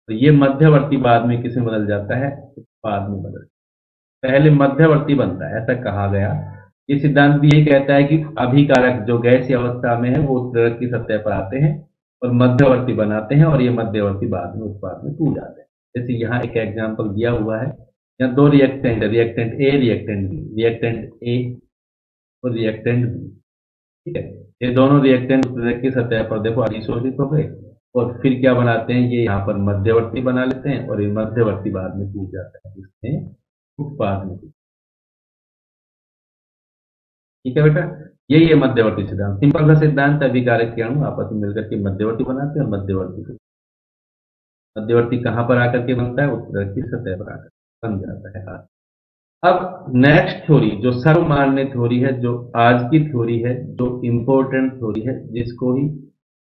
[SPEAKER 1] तो ये मध्यवर्ती बाद में किसमें बदल जाता है, उत्पाद में बदल, पहले मध्यवर्ती बनता है, ऐसा कहा गया। ये सिद्धांत भी यही कहता है कि अभिकारक जो गैसीय अवस्था में है वो उत्प्रेरक की सतह पर आते हैं और मध्यवर्ती बनाते हैं और ये मध्यवर्ती बाद में उत्पाद में टूट जाते हैं। जैसे यहाँ एक एग्जाम्पल दिया हुआ है, यहाँ दो रिएक्टेंट है, reactant A, reactant B, reactant A और रिएक्टेंट बी। ठीक है, ये दोनों रिएक्टेंट उत्प्रेरक की सतह पर देखो अधिशोषित हो गए और फिर क्या बनाते हैं, ये यहाँ पर मध्यवर्ती बना लेते हैं और ये मध्यवर्ती बाद में टूट जाता है, इसमें उत्पाद में। ठीक है बेटा, यही है मध्यवर्ती सिद्धांत। सिंपल सा सिद्धांत, अभिकारक के अणु आपस में मिलकर के मध्यवर्ती बनाते हैं और मध्यवर्ती कहां पर आकर के बनता है, उत्प्रेरक की सतह पर आकर बन जाता है। अब नेक्स्ट थ्योरी जो सर्वमान्य थ्योरी है, जो आज की थ्योरी है, जो इंपॉर्टेंट थ्योरी है, जिसको ही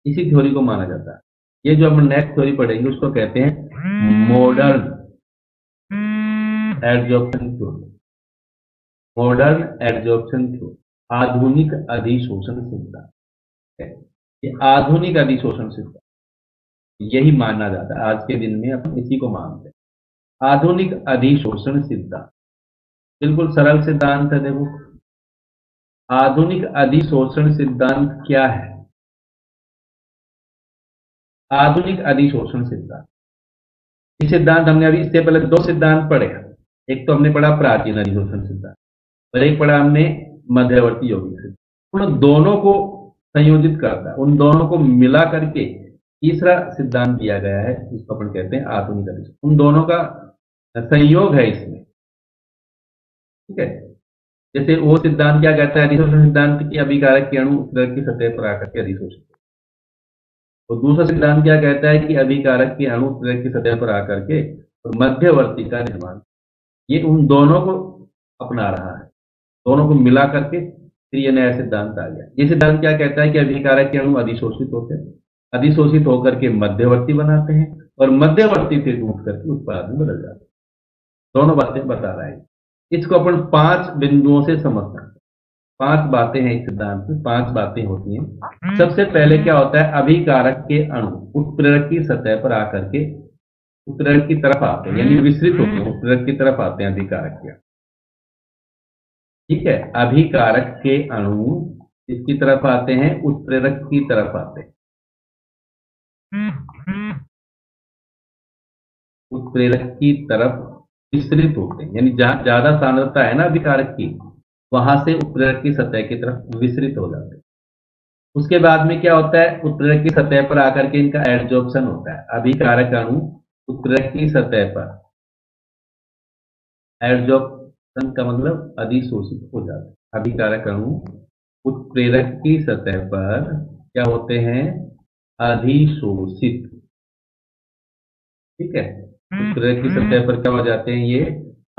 [SPEAKER 1] इसी थ्योरी को माना जाता है, ये जो हम नेक्स्ट थ्योरी पढ़ेंगे उसको कहते हैं modern adsorption theory. Modern adsorption theory, आधुनिक अधिशोषण सिद्धांत। ये आधुनिक अधिशोषण सिद्धांत यही माना जाता है, आज के दिन में अपन इसी को मानते हैं, आधुनिक अधिशोषण सिद्धांत। बिल्कुल सरल सिद्धांत है। देखो, आधुनिक अधिशोषण सिद्धांत क्या है। आधुनिक अधिशोषण सिद्धांत, इस सिद्धांत हमने अभी इससे पहले दो सिद्धांत पढ़े। एक तो हमने पढ़ा प्राचीन अधिशोषण सिद्धांत और एक पढ़ा हमने मध्यवर्ती यौगिक सिद्धांत। उन दोनों को संयोजित करता है, उन दोनों को मिला करके तीसरा सिद्धांत दिया गया है, जिसको अपन कहते हैं आधुनिक अधिशोषण। उन दोनों का संयोग है इसमें। ठीक है, जैसे वो सिद्धांत क्या कहता है, अधिशोषण सिद्धांत की अभिकारक के अणु उत्प्रेरक की सतह पर आकर के अधिशोषित, और दूसरा सिद्धांत क्या कहता है कि अभिकारक के अणु उत्प्रेरक की सतह पर आकर के और मध्यवर्ती का निर्माण। ये उन दोनों को अपना रहा है, दोनों को मिला करके फिर ये नया सिद्धांत आ गया। ये सिद्धांत क्या कहता है कि अभिकारक के अणु अधिशोषित होते हैं, अधिशोषित होकर के मध्यवर्ती बनाते हैं और मध्यवर्ती से टूट करके उत्पाद में बदल जाते हैं। दोनों बातें बता रहा है। इसको अपन 5 बिंदुओं से समझ सकते हैं। 5 बातें हैं इस सिद्धांत में, 5 बातें होती हैं। सबसे पहले क्या होता है, अभिकारक के अणु उत्प्रेरक की सतह पर आकर के उत्प्रेरक की तरफ आते हैं, यानी विस्तृत होते हैं, उत्प्रेरक की तरफ आते हैं अभिकारक के। ठीक है, अभिकारक के अणु इसकी तरफ आते हैं, उत्प्रेरक की तरफ आते हैं, उत्प्रेरक की तरफ विस्तृत होते हैं, यानी जहां ज्यादा सांद्रता है ना अभिकारक की, वहां से उत्प्रेरक की सतह की तरफ विस्तृत हो जाते हैं। उसके बाद में क्या होता है, उत्प्रेरक की सतह पर आकर के इनका एडजॉर्प्शन होता है। अभिकारक अणु उत्प्रेरक की सतह पर, एडजॉर्प्शन का मतलब अधिशोषित हो जाता है। अभिकारक अणु उत्प्रेरक की सतह पर क्या होते हैं, अधिशोषित। ठीक है, उत्प्रेरक की सतह पर क्या हो जाते हैं, ये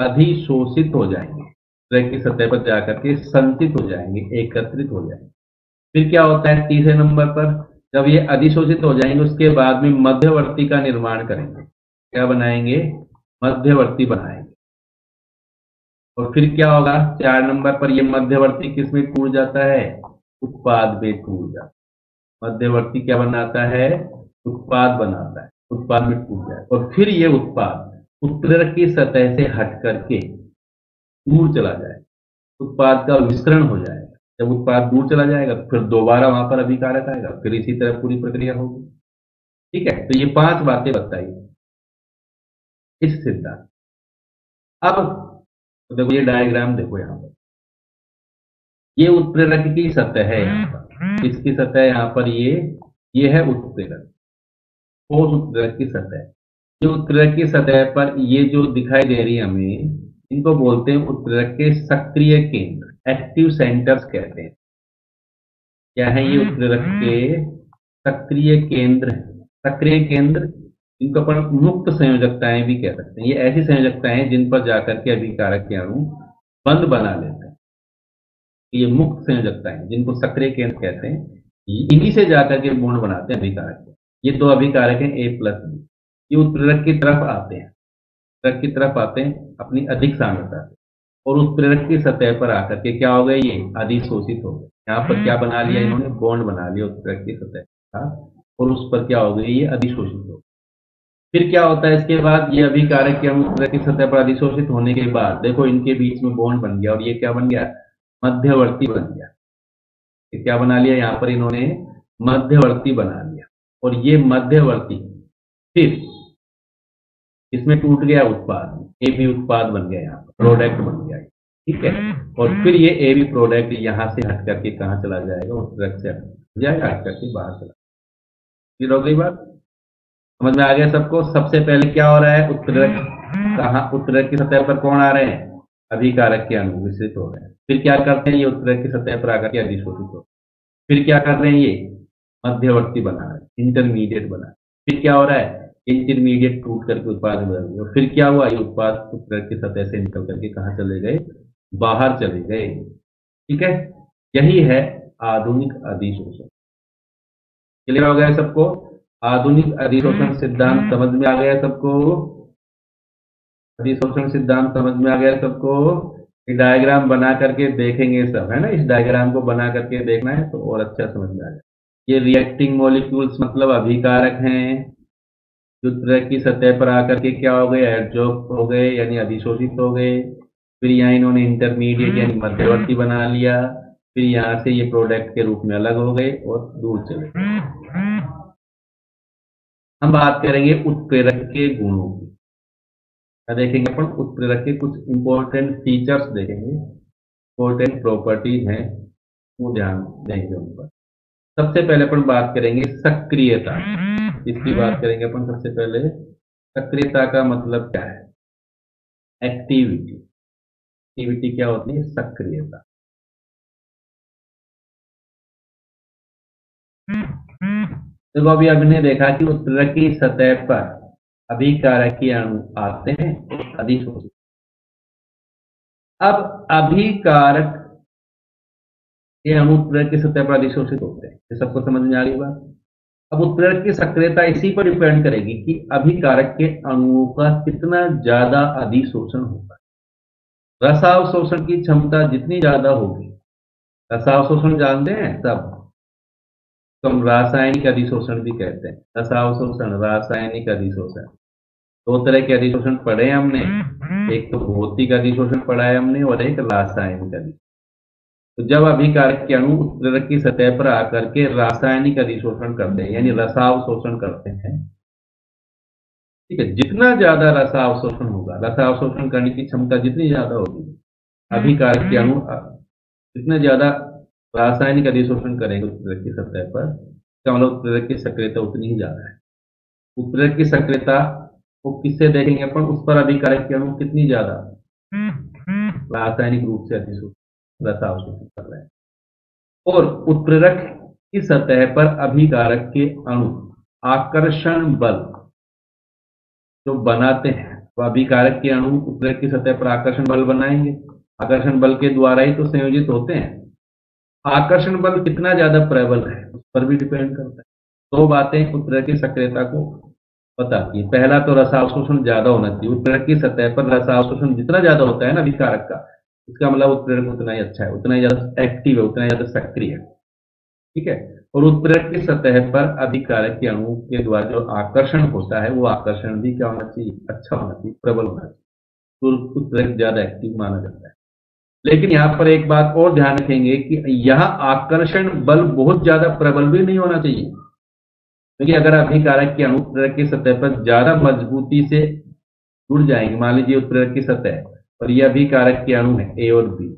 [SPEAKER 1] अधिशोषित हो जाएंगे। उत्प्रेरक की सतह पर जाकर के संचित हो जाएंगे, एकत्रित हो जाएंगे। फिर क्या होता है तीसरे नंबर पर, जब ये अधिशोषित हो जाएंगे उसके बाद में मध्यवर्ती का निर्माण करेंगे। क्या बनाएंगे? मध्यवर्ती बनाएंगे। और फिर क्या होगा 4 नंबर पर, ये मध्यवर्ती किस में टूट जाता है? उत्पाद में टूट जाता है। मध्यवर्ती क्या बनाता है? उत्पाद बनाता है, उत्पाद में टूट जाए और फिर ये उत्पाद उत्प्रेरक की सतह से हट करके दूर चला जाए, उत्पाद का विस्तरण हो जाएगा। जब उत्पाद दूर चला जाएगा तो फिर दोबारा वहां पर अभिकारक आएगा, फिर इसी तरह पूरी प्रक्रिया होगी। ठीक है, तो ये 5 बातें बताई इस सिद्धांत। अब तो देखो ये डायग्राम देखो, यहाँ पर ये उत्प्रेरक की सतह है, यहाँ पर इसकी सतह यहाँ पर ये है उत्प्रेरक, ठोस उत्प्रेरक की सतह। ये उत्प्रेरक की सतह पर ये जो दिखाई दे रही है हमें, इनको बोलते हैं उत्प्रेरक के सक्रिय केंद्र, एक्टिव सेंटर्स कहते हैं। क्या है ये उत्प्रेरक के सक्रिय केंद्र? सक्रिय केंद्र इनको अपन मुक्त संयोजकताएं भी कह सकते हैं। ये ऐसी संयोजकताएं हैं जिन पर जाकर के अभिकारक के अणु बंद बना लेते हैं। ये मुक्त संयोजकताएं जिनको सक्रिय केंद्र कहते हैं, इन्हीं से जाकर के बॉन्ड बनाते हैं अभिकारक। ये 2 अभिकारक हैं A प्लस B। ये उत्प्रेरक की तरफ आते हैं, उत्प्रेरक की तरफ आते हैं अपनी अधिक सांद्रता से, और उत्प्रेरक की सतह पर आकर के क्या हो गए? ये अधिशोषित हो गए। यहाँ पर क्या बना लिया इन्होंने? बॉन्ड बना लिया उत्प्रेरक की सतह का, और उस पर क्या हो गई? ये अधिशोषित हो गए। फिर क्या होता है इसके बाद? ये अभिकारक के अणु उत्प्रेरक की सतह पर अधिशोषित होने के बाद देखो इनके बीच में बॉन्ड बन गया, और ये क्या बन गया? मध्यवर्ती बन गया। ये क्या बना लिया यहाँ पर इन्होंने? मध्यवर्ती बना लिया। और ये मध्यवर्ती फिर इसमें टूट गया उत्पाद, ए बी उत्पाद बन गया, यहाँ पर प्रोडक्ट बन गया। ठीक है, और फिर ये ए बी प्रोडक्ट यहाँ से हट करके कहाँ चला जाएगा? उत्प्रेरक से हट जाएगा, हट करके बाहर चला। फिर हो गई बात, समझ में आ गया सबको? सबसे पहले क्या हो रहा है? उत्प्रेरक कहाँ? उत्प्रेरक की सतह पर कौन आ रहे हैं? अभिकारक के अणु विस्तृत हो रहे हैं। फिर क्या करते हैं? ये उत्प्रेरक की सतह पर आकर के अधिशोषित हो। फिर क्या कर रहे हैं? ये मध्यवर्ती बना रहे हैं, इंटरमीडिएट बना। फिर क्या हो रहा है? इंटरमीडिएट टूट करके उत्पाद बन गए। और फिर क्या हुआ? ये उत्पाद उत्प्रेरक की सतह से निकल करके कहाँ चले गए? बाहर चले गए। ठीक है, यही है आधुनिक अधिशोषण। क्लियर हो गया सबको? आधुनिक अधिशोषण सिद्धांत समझ में आ गया सबको? अधिशोषण सिद्धांत समझ में आ गया सबको? डायग्राम बना करके देखेंगे सब, है ना? इस डायग्राम को बना करके देखना है तो और अच्छा समझ में आ जाए। ये रिएक्टिंग मॉलिक्यूल्स मतलब अभिकारक हैं, उत्प्रेरक की सतह पर आकर के क्या हो गए? एडजॉर्ब हो गए, यानी अधिशोषित हो गए। फिर यहाँ इन्होंने इंटरमीडिएट यानी मध्यवर्ती बना लिया। फिर यहाँ से ये प्रोडक्ट के रूप में अलग हो गए और दूर चले गए। हम बात करेंगे उत्प्रेरक के गुणों की। क्या देखेंगे अपन? उत्प्रेरक के कुछ इंपॉर्टेंट फीचर्स देखेंगे, इंपॉर्टेंट प्रॉपर्टीज हैं, वो ध्यान देंगे उन पर। सबसे पहले अपन बात करेंगे सक्रियता। इसकी बात करेंगे अपन सबसे पहले। सक्रियता का मतलब क्या है? एक्टिविटी। एक्टिविटी क्या होती है? सक्रियता। देखो अभी हमने देखा कि उत्प्रेरक की सतह पर अभिकारक के अणु आते हैं, अधिशोषित। अब अभिकारक के अणु उत्प्रेरक की सतह पर अधिशोषित होते हैं, ये सबको समझ में आ गई बात? अब उत्प्रेरक की सक्रियता इसी पर डिपेंड करेगी कि अभिकारक के अणुओं का कितना ज्यादा अधिशोषण होगा। रसावशोषण की क्षमता जितनी ज्यादा होगी, रसावशोषण जानते हैं सब, तो हम रासायनिक अधिशोषण भी कहते हैं। रसावशोषण, रासायनिक अधिशोषण, 2 तरह के अधिशोषण पढ़े हमने। एक तो भौतिक अधिशोषण पढ़ा है हमने, और एक रासायनिक अधिशोषण। तो जब अभिकारक के अणु उत्प्रेरक की सतह पर आकर के रासायनिक अधिशोषण करते हैं, यानी रसावशोषण करते हैं, ठीक है, जितना ज्यादा रसावशोषण होगा, रसावशोषण करने की क्षमता जितनी ज्यादा होगी, अभिकारक के अणु जितने ज्यादा रासायनिक अधिशोषण करेंगे उत्प्रेरक की सतह पर, इसका मतलब उत्प्रेरक की सक्रियता उतनी ही ज्यादा है। उत्प्रेरक की सक्रियता को किससे देखेंगे अपन? उस पर अभिकारक के अणु कितनी ज्यादा रासायनिक रूप से अधिशोषण, रसावशोषण कर रहे हैं। और उत्प्रेरक की सतह पर अभिकारक के अणु आकर्षण बल जो बनाते हैं, तो अभिकारक के अणु उत्प्रेरक की सतह पर आकर्षण बल बनाएंगे, आकर्षण बल के द्वारा ही तो संयोजित होते हैं। आकर्षण बल कितना ज्यादा प्रबल है उस पर भी डिपेंड करता है। दो बातें उत्प्रेरक की सक्रियता को बताती है। पहला तो रसावशोषण ज्यादा होना चाहिए। उत्प्रेरक की सतह पर रसावशोषण जितना ज्यादा होता है ना अभिकारक का, इसका मतलब उत्प्रेरक उतना ही अच्छा है, उतना ही ज्यादा एक्टिव है, उतना ही ज्यादा सक्रिय है। ठीक है। और उत्प्रेरक की सतह पर अभिकारक के अणु के द्वारा जो आकर्षण होता है वो आकर्षण भी क्या होना चाहिए, अच्छा होना चाहिए, प्रबल होना चाहिए। तो उत्प्रेरक ज्यादा एक्टिव माना जाता है। लेकिन यहां पर एक बात और ध्यान रखेंगे कि यह आकर्षण बल बहुत ज्यादा प्रबल भी नहीं होना चाहिए, क्योंकि अगर अभिकारक के अणु उत्प्रेरक की सतह पर ज्यादा मजबूती से जुड़ जाएंगे, मान लीजिए उत्प्रेरक की सतह और ये अभिकारक के अणु है ए और बी,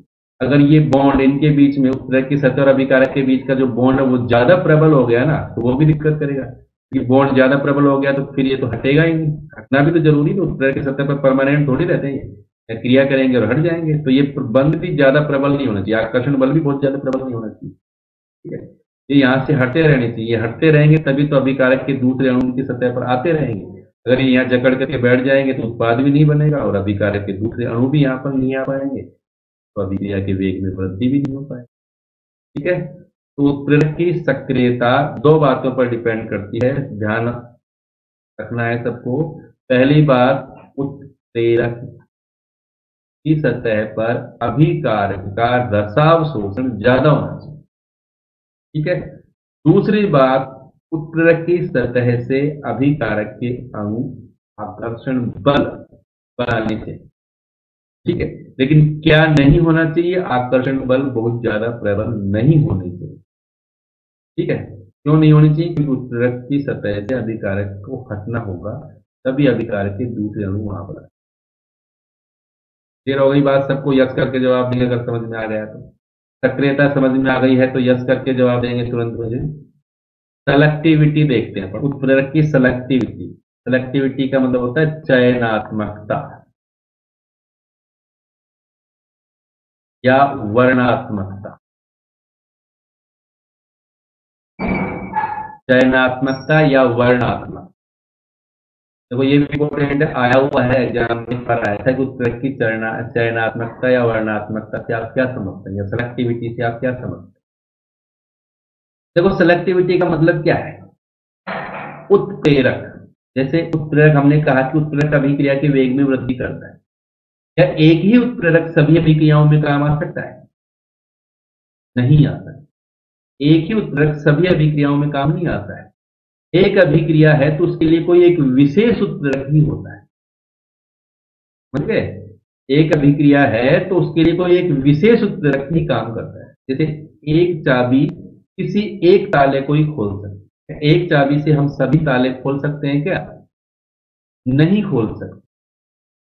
[SPEAKER 1] अगर ये बॉन्ड इनके बीच में उत्प्रेरक की सतह और अभिकारक के बीच का जो बॉन्ड है वो ज्यादा प्रबल हो गया ना, तो वो भी दिक्कत करेगा। क्योंकि बॉन्ड ज्यादा प्रबल हो गया तो फिर ये तो हटेगा ही नहीं, हटना भी तो जरूरी है। उत्प्रेरक की सतह पर परमानेंट थोड़ी रहते हैं, या क्रिया करेंगे और हट जाएंगे। तो ये बंध भी ज्यादा प्रबल नहीं होना चाहिए, आकर्षण बल भी बहुत ज्यादा प्रबल नहीं होना चाहिए। ठीक है। ये यहाँ से हटे रहने चाहिए, हटते रहेंगे तभी तो अभिकारक के दूसरे अणु की सतह पर आते रहेंगे। अगर ये यहाँ जकड़ करके बैठ जाएंगे तो उत्पाद भी नहीं बनेगा और अभिकारक के दूसरे अणु भी यहाँ पर नहीं आ पाएंगे, तो अभिक्रिया के वेग में वृद्धि भी नहीं हो पाएगी। ठीक है। तो उत्प्रेरक की सक्रियता दो बातों पर डिपेंड करती है, ध्यान रखना है सबको। पहली बात, उत्प्रेरक की सतह पर अभिकारक का रसावशोषण ज्यादा होना चाहिए। ठीक है। दूसरी बात, उत्प्रेरक की सतह से अभिकारक के अणु आकर्षण बल बनाने से। ठीक है। लेकिन क्या नहीं होना चाहिए, आकर्षण बल बहुत ज्यादा प्रबल नहीं होनी चाहिए। ठीक है। क्यों नहीं होनी चाहिए, क्योंकि उत्प्रेरक की सतह से अभिकारक को हटना होगा, तभी अभिकारक के दूसरे अणु वहां पर आए। क्लियर हो गई बात सबको? यस करके जवाब देंगे अगर समझ में आ गया तो। सक्रियता समझ में आ गई है तो यस करके जवाब देंगे तुरंत मुझे। सेलेक्टिविटी देखते हैं, उत्प्रेरक की सेलेक्टिविटी। सेलेक्टिविटी का मतलब होता है चयनात्मकता या वर्णात्मकता। चयनात्मकता या वर्णात्मक, देखो ये भी इंपॉर्टेंट आया हुआ है एग्जाम में, पर आया था कि उत्प्रेरक की चयनात्मकता या वर्णात्मकता से आप क्या समझते हैं, या सेलेक्टिविटी से आप क्या समझते हैं। देखो सेलेक्टिविटी का मतलब क्या है, उत्प्रेरक, जैसे उत्प्रेरक हमने कहा कि उत्प्रेरक अभिक्रिया के वेग में वृद्धि करता है। क्या एक ही उत्प्रेरक सभी अभिक्रियाओं में काम आ सकता है? नहीं आता है। एक ही उत्प्रेरक सभी अभिक्रियाओं में काम नहीं आता है। एक अभिक्रिया है तो उसके लिए कोई एक विशेष उत्प्रेरक ही होता है, समझ गए? एक अभिक्रिया है तो उसके लिए कोई एक विशेष उत्प्रेरक ही काम करता है। जैसे एक चाबी किसी एक ताले को ही खोल सकती है, एक चाबी से हम सभी ताले खोल सकते हैं क्या? नहीं खोल सकते।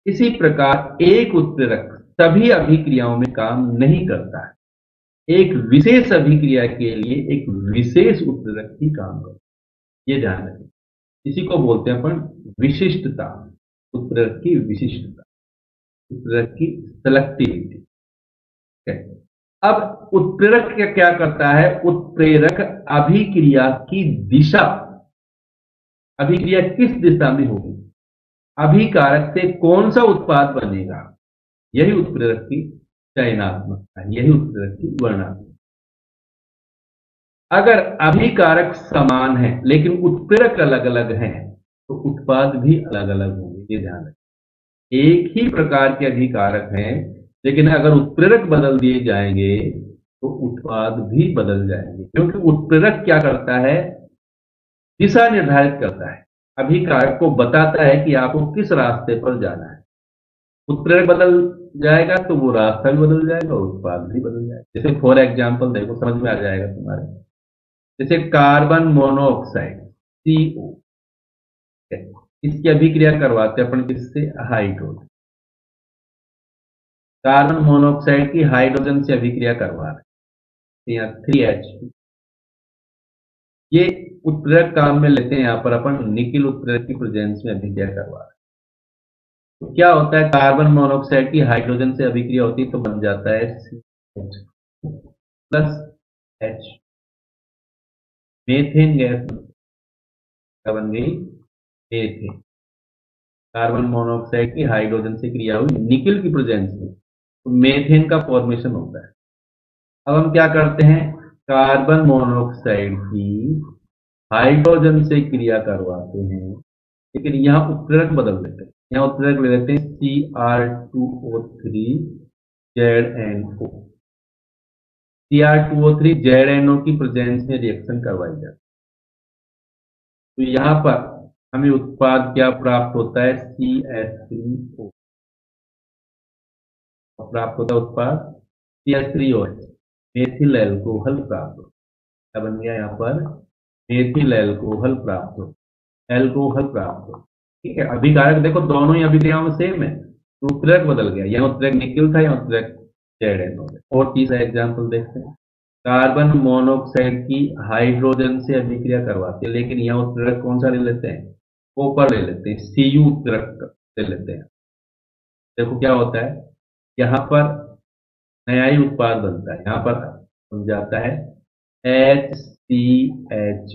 [SPEAKER 1] इसी प्रकार एक उत्प्रेरक सभी अभिक्रियाओं में काम नहीं करता है, एक विशेष अभिक्रिया के लिए एक विशेष उत्प्रेरक ही काम करता है। ये ध्यान रखें। इसी को बोलते हैं अपन विशिष्टता, उत्प्रेरक की विशिष्टता, उत्प्रेरक की सेलेक्टिविटी। अब उत्प्रेरक क्या करता है, उत्प्रेरक अभिक्रिया की दिशा, अभिक्रिया किस दिशा में होगी, अभिकारक से कौन सा उत्पाद बनेगा, यही उत्प्रेरक की चयनात्मकता है, यही उत्प्रेरक की वर्णात्मकता। अगर अभिकारक समान है लेकिन उत्प्रेरक अलग अलग हैं तो उत्पाद भी अलग अलग होंगे, ये ध्यान रखें। एक ही प्रकार के अभिकारक हैं लेकिन अगर उत्प्रेरक बदल दिए जाएंगे तो उत्पाद भी बदल जाएंगे, क्योंकि उत्प्रेरक क्या करता है, दिशा निर्धारित करता है, अभिकारक को बताता है कि आपको किस रास्ते पर जाना है। उत्प्रेरक बदल जाएगा तो वो रास्ता भी बदल जाएगा और उत्पाद भी बदल जाएगा। जैसे फॉर एग्जाम्पल देखो, समझ में आ जाएगा तुम्हारे। जैसे कार्बन मोनोऑक्साइड CO, इसकी अभिक्रिया करवाते हैं अपन किससे, हाइड्रोजन। कार्बन मोनोऑक्साइड की हाइड्रोजन से अभिक्रिया करवा रहे हैं, यहाँ 3H2। ये उत्प्रेरक काम में लेते हैं, यहाँ पर अपन निकिल उत्प्रेरक की प्रेजेंस में अभिक्रिया करवा रहे हैं। तो क्या होता है, कार्बन मोनोऑक्साइड की हाइड्रोजन से अभिक्रिया होती है तो बन जाता है CH plus H, methane gas बन गई मेथेन। कार्बन मोनोऑक्साइड की हाइड्रोजन से क्रिया हुई निकिल की प्रेजेंस में तो मीथेन का फॉर्मेशन होता है। अब हम क्या करते हैं, कार्बन मोनोऑक्साइड की हाइड्रोजन से क्रिया करवाते हैं, लेकिन यहाँ उत्प्रेरक बदल देते हैं। यहाँ उत्प्रेरक ले लेते हैं Cr2O3 ZNO। Cr2O3 ZNO की प्रेजेंस में रिएक्शन करवाई जाती है, तो यहाँ पर हमें उत्पाद क्या प्राप्त होता है, CH3O प्राप्त होता है। उत्पाद CH3OH, मेथिल एल्कोहल प्राप्त होता है। क्या बन गया यहाँ पर, मेथिल एल्कोहल प्राप्त हो, एल्कोहल प्राप्त हो। ठीक है, अभिकारक देखो दोनों ही अभिक्रियाओं में सेम है, तो उत्प्रेरक बदल गया। यहाँ उत्प्रेरक निकिल था, यहाँ उत्प्रेरक ZNO है। और तीसरा एग्जाम्पल देखते हैं, कार्बन मोनोऑक्साइड की हाइड्रोजन से अभिक्रिया करवाते हैं, लेकिन यहाँ उत्प्रेरक कौन सा ले लेते हैं, कॉपर ले लेते हैं, Cu उत्प्रेरक ले लेते हैं। देखो क्या होता है, यहाँ पर नया ही उत्पाद बनता है। यहाँ पर बन जाता है HCH,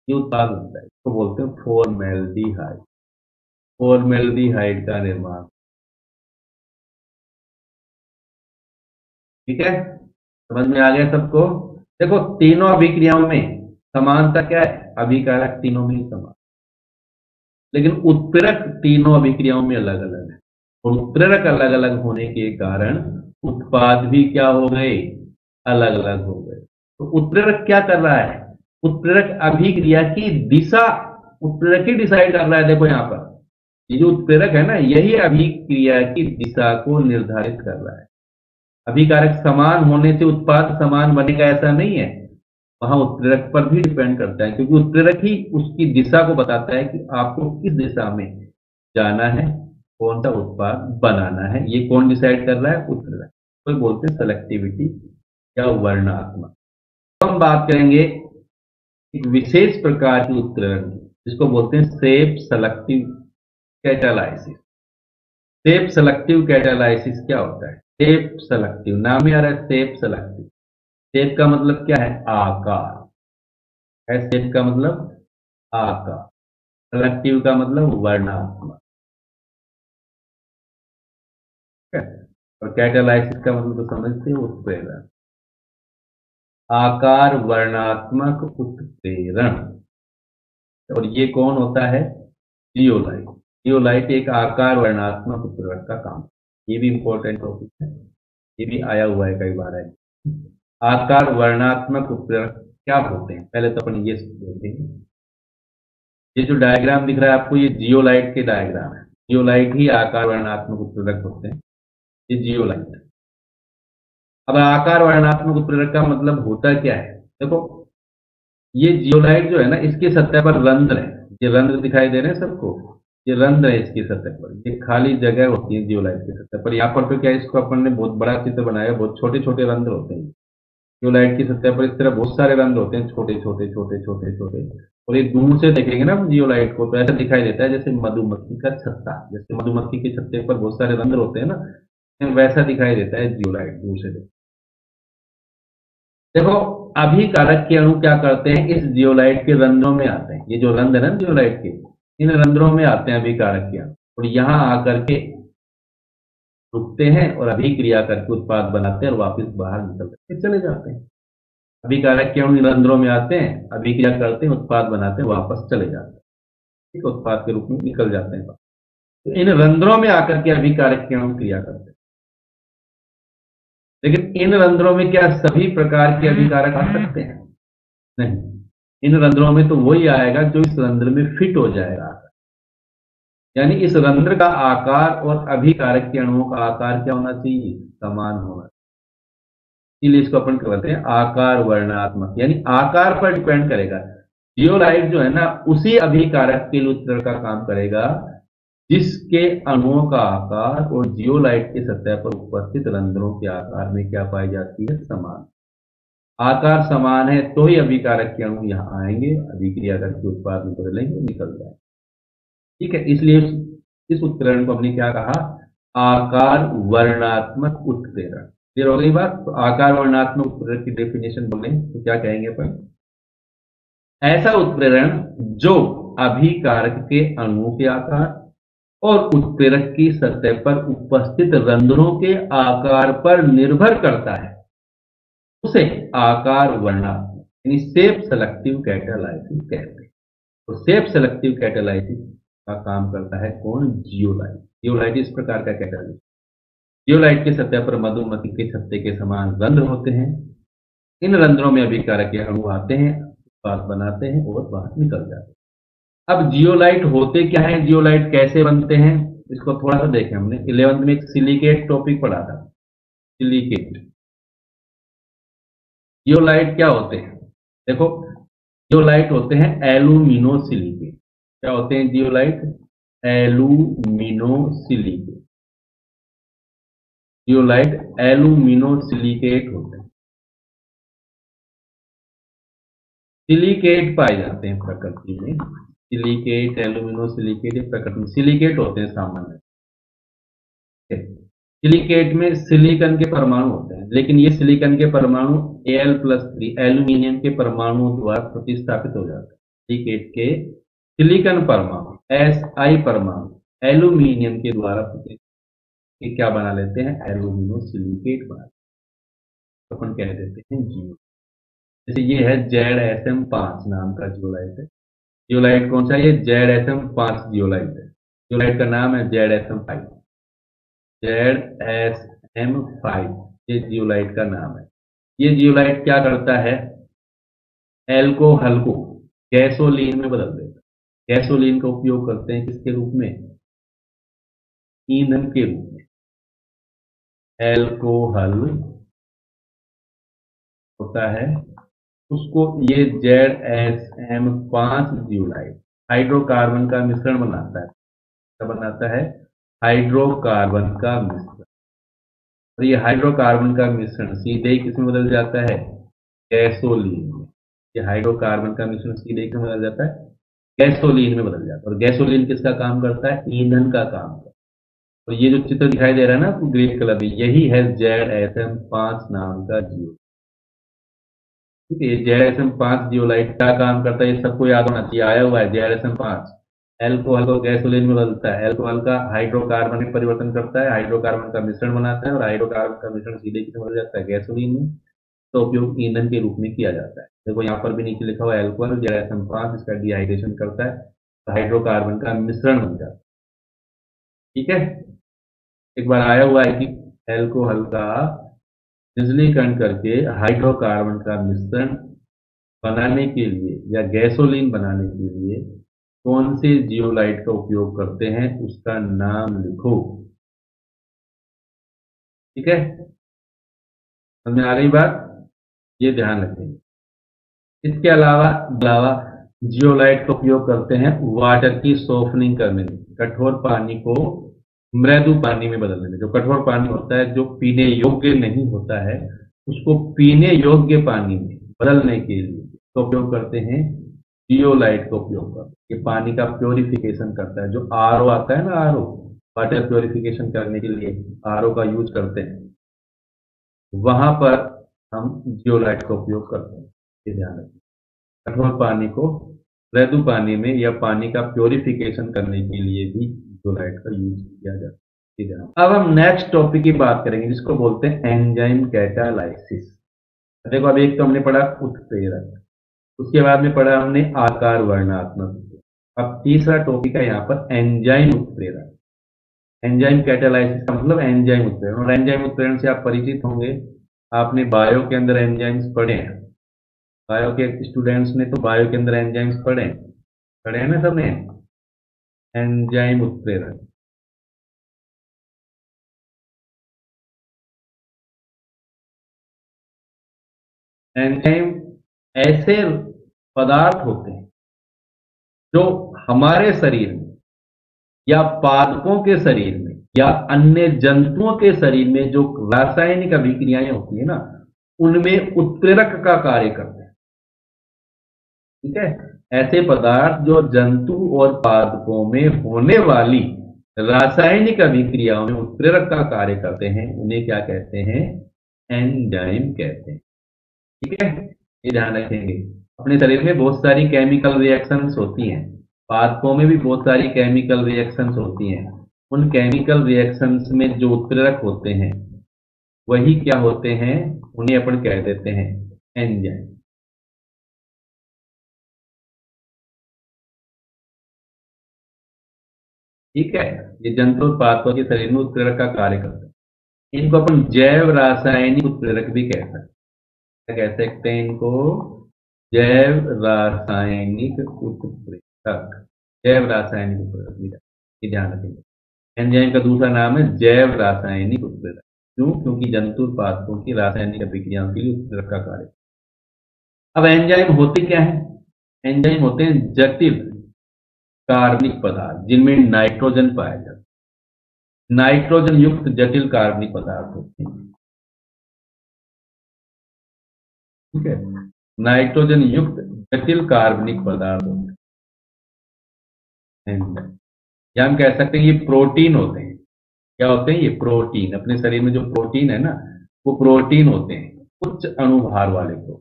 [SPEAKER 1] ये उत्पाद बनता है, इसको बोलते हैं फॉर्मेल्डिहाइड। फॉर्मेल्डिहाइड का निर्माण। ठीक है, समझ में आ गया सबको। देखो तीनों अभिक्रियाओं में समानता क्या है, अभिकारक तीनों में ही समान, लेकिन उत्प्रेरक तीनों अभिक्रियाओं में अलग अलग है। और उत्प्रेरक अलग अलग होने के कारण उत्पाद भी क्या हो गए, अलग अलग हो गए। तो उत्प्रेरक क्या कर रहा है, उत्प्रेरक अभिक्रिया की दिशा, उत्प्रेरक ही डिसाइड कर रहा है। देखो यहाँ पर ये जो उत्प्रेरक है ना, यही अभिक्रिया की दिशा को निर्धारित कर रहा है। अभिकारक समान होने से उत्पाद समान बनेगा ऐसा नहीं है, वहां उत्प्रेरक पर भी डिपेंड करता है, क्योंकि उत्प्रेरक ही उसकी दिशा को बताता है कि आपको किस दिशा में जाना है, कौन सा उत्पाद बनाना है। ये कौन डिसाइड कर रहा है, उत्प्रेरक। तो बोलते हैं सेलेक्टिविटी या वर्णात्मक। तो हम बात करेंगे एक विशेष प्रकार की उत्प्रेरण की, जिसको बोलते हैं safe selective catalysis. Safe selective catalysis क्या होता है, सेफ सेलेक्टिव, नाम ही आ रहा है सेफ सेलेक्टिव। सेफ का मतलब क्या है, आकार है, सेफ का मतलब आकार, सेलेक्टिव का मतलब वर्णात्मक। और कैटालाइसिस का मतलब तो समझते हो, उत्प्रेरण, आकार वर्णात्मक उत्प्रेरण। और ये कौन होता है, जियोलाइट। जियोलाइट एक आकार वर्णात्मक उत्प्रेरक का काम, ये भी इंपॉर्टेंट टॉपिक है, ये भी आया हुआ है कई बार है। आकार वर्णात्मक उत्प्रेरक क्या होते हैं, पहले तो अपन ये देखेंगे। ये जो डायग्राम दिख रहा है आपको, ये जियोलाइट के डायग्राम है। जियोलाइट ही आकार वर्णात्मक उत्प्रेरक होते हैं, ये जियोलाइट। अब आकार वर्णात्मक उत्प्रेरक का मतलब होता क्या है, देखो ये जियोलाइट जो है ना, इसकी सतह पर रंध्र है, ये रंध्र दिखाई दे रहे हैं सबको, ये रंध्र है इसकी सतह पर, ये खाली जगह होती है जियोलाइट की सतह पर। यहाँ पर तो क्या, इसको अपन ने बहुत बड़ा चित्र बनाया, बहुत छोटे छोटे रंध्र होते हैं जियोलाइट की सतह पर। इस तरह बहुत सारे रंध्र होते हैं, छोटे छोटे छोटे छोटे छोटे। और ये दूर से देखेंगे ना जियोलाइट को, तो ऐसा दिखाई देता है जैसे मधुमक्खी का छत्ता, जैसे मधुमक्खी के छत्ते पर बहुत सारे रंध्र होते हैं ना, वैसा दिखाई देता है जियोलाइट दूर से। देखो अभिकारक के अणु क्या करते हैं, इस जियोलाइट के रंध्रों में आते हैं। ये जो रंध्र है ना जियोलाइट के, इन रंध्रों में आते हैं अभिकारक के अणु, और यहाँ आकर के रुकते हैं और अभिक्रिया करके उत्पाद बनाते हैं और वापस बाहर निकल करके चले जाते हैं। अभिकारक के अणु इन रंध्रों में आते हैं, अभिक्रिया करते हैं, उत्पाद बनाते हैं, वापस चले जाते हैं, ठीक, उत्पाद के रूप में निकल जाते हैं। तो इन रंध्रों में आकर के अभिकारक के अणु क्रिया करते हैं। लेकिन इन रंध्रों में क्या सभी प्रकार के अभिकारक आ सकते हैं, नहीं। इन रंध्रों में तो वही आएगा जो इस रंध्र में फिट हो जाएगा, यानी इस रंध्र का आकार और अभिकारक के अणुओं का आकार क्या होना चाहिए, समान होना चाहिए। इसलिए इसको अपन कहते हैं आकार वर्णात्मक, यानी आकार पर डिपेंड करेगा। जियोलाइट जो है ना, उसी अभिकारक के लिए उत्प्रेरक का काम करेगा जिसके अणुओं का आकार और जियोलाइट की सतह पर उपस्थित रंध्रों के आकार में क्या पाई जाती है, समान। आकार समान है तो ही अभिकारक के अणु यहाँ आएंगे, अभिक्रिया करके उत्पाद निकलेंगे, निकल जाएंगे। ठीक है, इसलिए इस उत्प्रेरण को हमने क्या कहा, आकार वर्णात्मक उत्प्रेरण। क्लियर हो गई बात। तो आकार वर्णात्मक उत्प्रेरण की डेफिनेशन बोले तो क्या कहेंगे अपन, ऐसा उत्प्रेरण जो अभिकारक के अणुओं के आकार और उत्प्रेरक की सतह पर उपस्थित रंध्रों के आकार पर निर्भर करता है, उसे आकार वर्णात्मक यानी शेप सेलेक्टिव कैटालाइसिस कहते हैं। तो शेप सेलेक्टिव कैटालाइसिस का काम करता है कौन? जियोलाइट। जियोलाइट इस प्रकार का कैटालाइसिस, जियोलाइट की सतह पर मधुमक्खी के छत्ते के समान रंध्र होते हैं। इन रंध्रों में अभिकारक अणु आते हैं, उत्पाद बनाते हैं और बाहर निकल जाते हैं। अब जियोलाइट होते क्या है, जियोलाइट कैसे बनते हैं, इसको थोड़ा सा देखें। हमने 11th में एक सिलिकेट टॉपिक पढ़ा था, सिलिकेट। जियोलाइट क्या होते हैं? देखो, जियोलाइट होते हैं एल्यूमिनोसिलिकेट। क्या होते हैं जियोलाइट? एल्यूमिनोसिलिकेट। जियोलाइट एल्यूमिनोसिलिकेट होते हैं। सिलिकेट पाए जाते हैं प्रकृति में, सिलिकेट, एल्यूमिनोसिलिकेट प्रकृति में सिलिकेट होते हैं सामान्य। सिलिकेट में सिलिकॉन के परमाणु होते हैं, लेकिन ये सिलिकॉन के परमाणु Al+3 एल्यूमिनियम के परमाणुओं द्वारा प्रतिस्थापित हो जाते हैं। सिलिकेट के सिलिकॉन परमाणु Si परमाणु एल्यूमिनियम के द्वारा क्या बना लेते हैं? एल्यूमिनोसिलिकेट बना लेते हैं, अपन कह देते हैं जियो। जैसे ये है ZSM5 नाम का जियोलाइट है। जियोलाइट कौन सा है? ये ZSM5 जियोलाइट है। जियोलाइट का नाम है ZSM5। ZSM5 ये जियोलाइट का नाम है। ये जियोलाइट क्या करता है? एल्कोहल को गैसोलीन में बदल देता है। गैसोलीन का उपयोग करते हैं किसके रूप में? ईंधन के रूप में। एल्कोहल होता है, उसको ये ZSM5 जियोलाइट हाइड्रोकार्बन का मिश्रण बनाता है। क्या बनाता है? हाइड्रोकार्बन का मिश्रण। और ये हाइड्रोकार्बन का मिश्रण सीधे ही किसमें बदल जाता है? गैसोलीन में। ये हाइड्रोकार्बन का मिश्रण सीधे किसमें बदल जाता है? गैसोलीन में बदल जाता है। और गैसोलीन किसका काम करता है? ईंधन का काम करता है। तो ये जो चित्र दिखाई दे रहा है ना आपको ग्रीन कलर में, यही है ZSM5 नाम का जियो। ठीक है, ये ZSM5 जियोलाइट क्या काम करता है ये सबको याद होना चाहिए। आया हुआ है ZSM5। एल्कोहल को गैसोलीन में बदलता है, एल्कोहल का हाइड्रोकार्बन में परिवर्तन करता है, हाइड्रोकार्बन का मिश्रण बनाता है, और हाइड्रोकार्बन का मिश्रण सीधे किसमें बदल जाता है? गैसोलीन में। तो उपयोग ईंधन के रूप में किया जाता है। देखो यहाँ पर भी नीचे लिखा हुआ है एल्कोहल ZSM5, इसका डिहाइड्रेशन करता है तो हाइड्रोकार्बन का मिश्रण बन जाता है। ठीक है, एक बार आया हुआ है कि एल्कोहल का निर्जलीकरण करके हाइड्रोकार्बन का मिश्रण बनाने के लिए या गैसोलीन बनाने के लिए कौन से जियोलाइट का उपयोग करते हैं, उसका नाम लिखो। ठीक है, समझ आ रही बात? ये ध्यान रखेंगे। इसके अलावा जियोलाइट का उपयोग करते हैं वाटर की सॉफ्टनिंग करने में, कठोर पानी को मृदु पानी में बदलने में। जो कठोर पानी होता है, जो पीने योग्य नहीं होता है, उसको पीने योग्य पानी में बदलने के लिए तो उपयोग करते हैं जियोलाइट का उपयोग करते हैं। ये पानी का प्योरिफिकेशन करता है। जो आरओ आता है ना, आरओ वाटर प्योरिफिकेशन करने के लिए आरओ का यूज करते हैं, वहां पर हम जियोलाइट का उपयोग करते हैं। ये ध्यान रखें, कठोर पानी को मृदु पानी में या पानी का प्योरिफिकेशन करने के लिए भी जियोलाइट का यूज किया जाता है। अब हम नेक्स्ट टॉपिक की बात करेंगे जिसको बोलते हैं एंजाइम कैटालाइसिस। देखो, अब एक तो हमने पढ़ा उत्प्रेरक, उसके बाद में पढ़ा हमने आकार वर्णात्मक। अब तीसरा टॉपिक है यहाँ पर एंजाइम उत्प्रेरक। एंजाइम कैटालाइसिस का मतलब एंजाइम उत्प्रेरण, और एंजाइम उत्प्रेरण से आप परिचित होंगे। आपने बायो के अंदर एंजाइम्स पढ़े हैं, बायो के स्टूडेंट्स ने तो बायो के अंदर एंजाइम्स पढ़े हैं ना सबने। एंजाइम उत्प्रेरण, एंजाइम ऐसे पदार्थ होते हैं जो हमारे शरीर में या पादपों के शरीर में या अन्य जंतुओं के शरीर में जो रासायनिक अभिक्रियाएं होती है ना, उनमें उत्प्रेरक का कार्य करते हैं। ठीक है, ऐसे पदार्थ जो जंतु और पादपों में होने वाली रासायनिक अभिक्रियाओं में उत्प्रेरक का कार्य करते हैं, उन्हें क्या कहते हैं? एंजाइम कहते हैं। ठीक है, ये ध्यान रखेंगे। अपने शरीर में बहुत सारी केमिकल रिएक्शंस होती हैं, पादपों में भी बहुत सारी केमिकल रिएक्शंस होती हैं। उन केमिकल रिएक्शंस में जो उत्प्रेरक होते हैं वही क्या होते हैं, उन्हें अपन कह देते हैं एंजाइम। ठीक है, ये जंतु और पादपों के शरीर में उत्प्रेरक का कार्य करते हैं। इनको अपन जैव रासायनिक उत्प्रेरक भी कह सकते हैं। क्या कह सकते हैं इनको? जैव रासायनिक उत्प्रेरक। जैव रासायनिक उत्प्रेरक भी ये ध्यान रखेंगे। एंजाइम का दूसरा नाम है जैव रासायनिक उत्प्रेरक। क्यों? क्योंकि जंतु और पादपों की रासायनिक अभिक्रियाओं के लिए उत्प्रेरक का कार्य। अब एंजाइम होते क्या है? एंजाइम होते हैं जटिल कार्बनिक पदार्थ जिनमें नाइट्रोजन पाया जाता है। नाइट्रोजन युक्त जटिल कार्बनिक पदार्थ होते हैं। ठीक है, नाइट्रोजन युक्त जटिल कार्बनिक पदार्थ होते हैं एंजाइम। या हम कह सकते हैं ये प्रोटीन होते हैं। क्या होते हैं? ये प्रोटीन। अपने शरीर में जो प्रोटीन है ना, वो प्रोटीन होते हैं, उच्च अणुभार वाले प्रोटीन।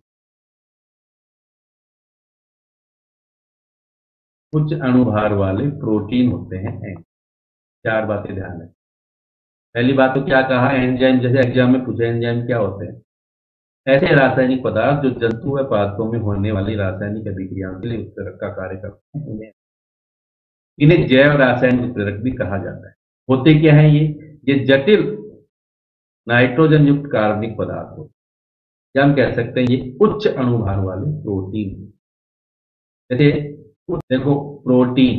[SPEAKER 1] उच्च अणुभार वाले प्रोटीन होते हैं एंजाइम। चार बातें ध्यान रखें। पहली बात तो क्या कहा, एंजाइम जैसे एग्जाम में पूछे एंजाइम क्या होते हैं? ऐसे रासायनिक पदार्थ जो जंतु व पादपों में होने वाली रासायनिक अभिक्रियाओं के लिए उत्प्रेरक का कार्य करते हैं, इन्हें जैव रासायनिक उत्प्रेरक भी कहा जाता है। होते क्या है ये जटिल नाइट्रोजन युक्त कार्बनिक पदार्थ होते हैं। या हम कह सकते हैं ये उच्च अणुभार वाले प्रोटीन। जैसे देखो, प्रोटीन,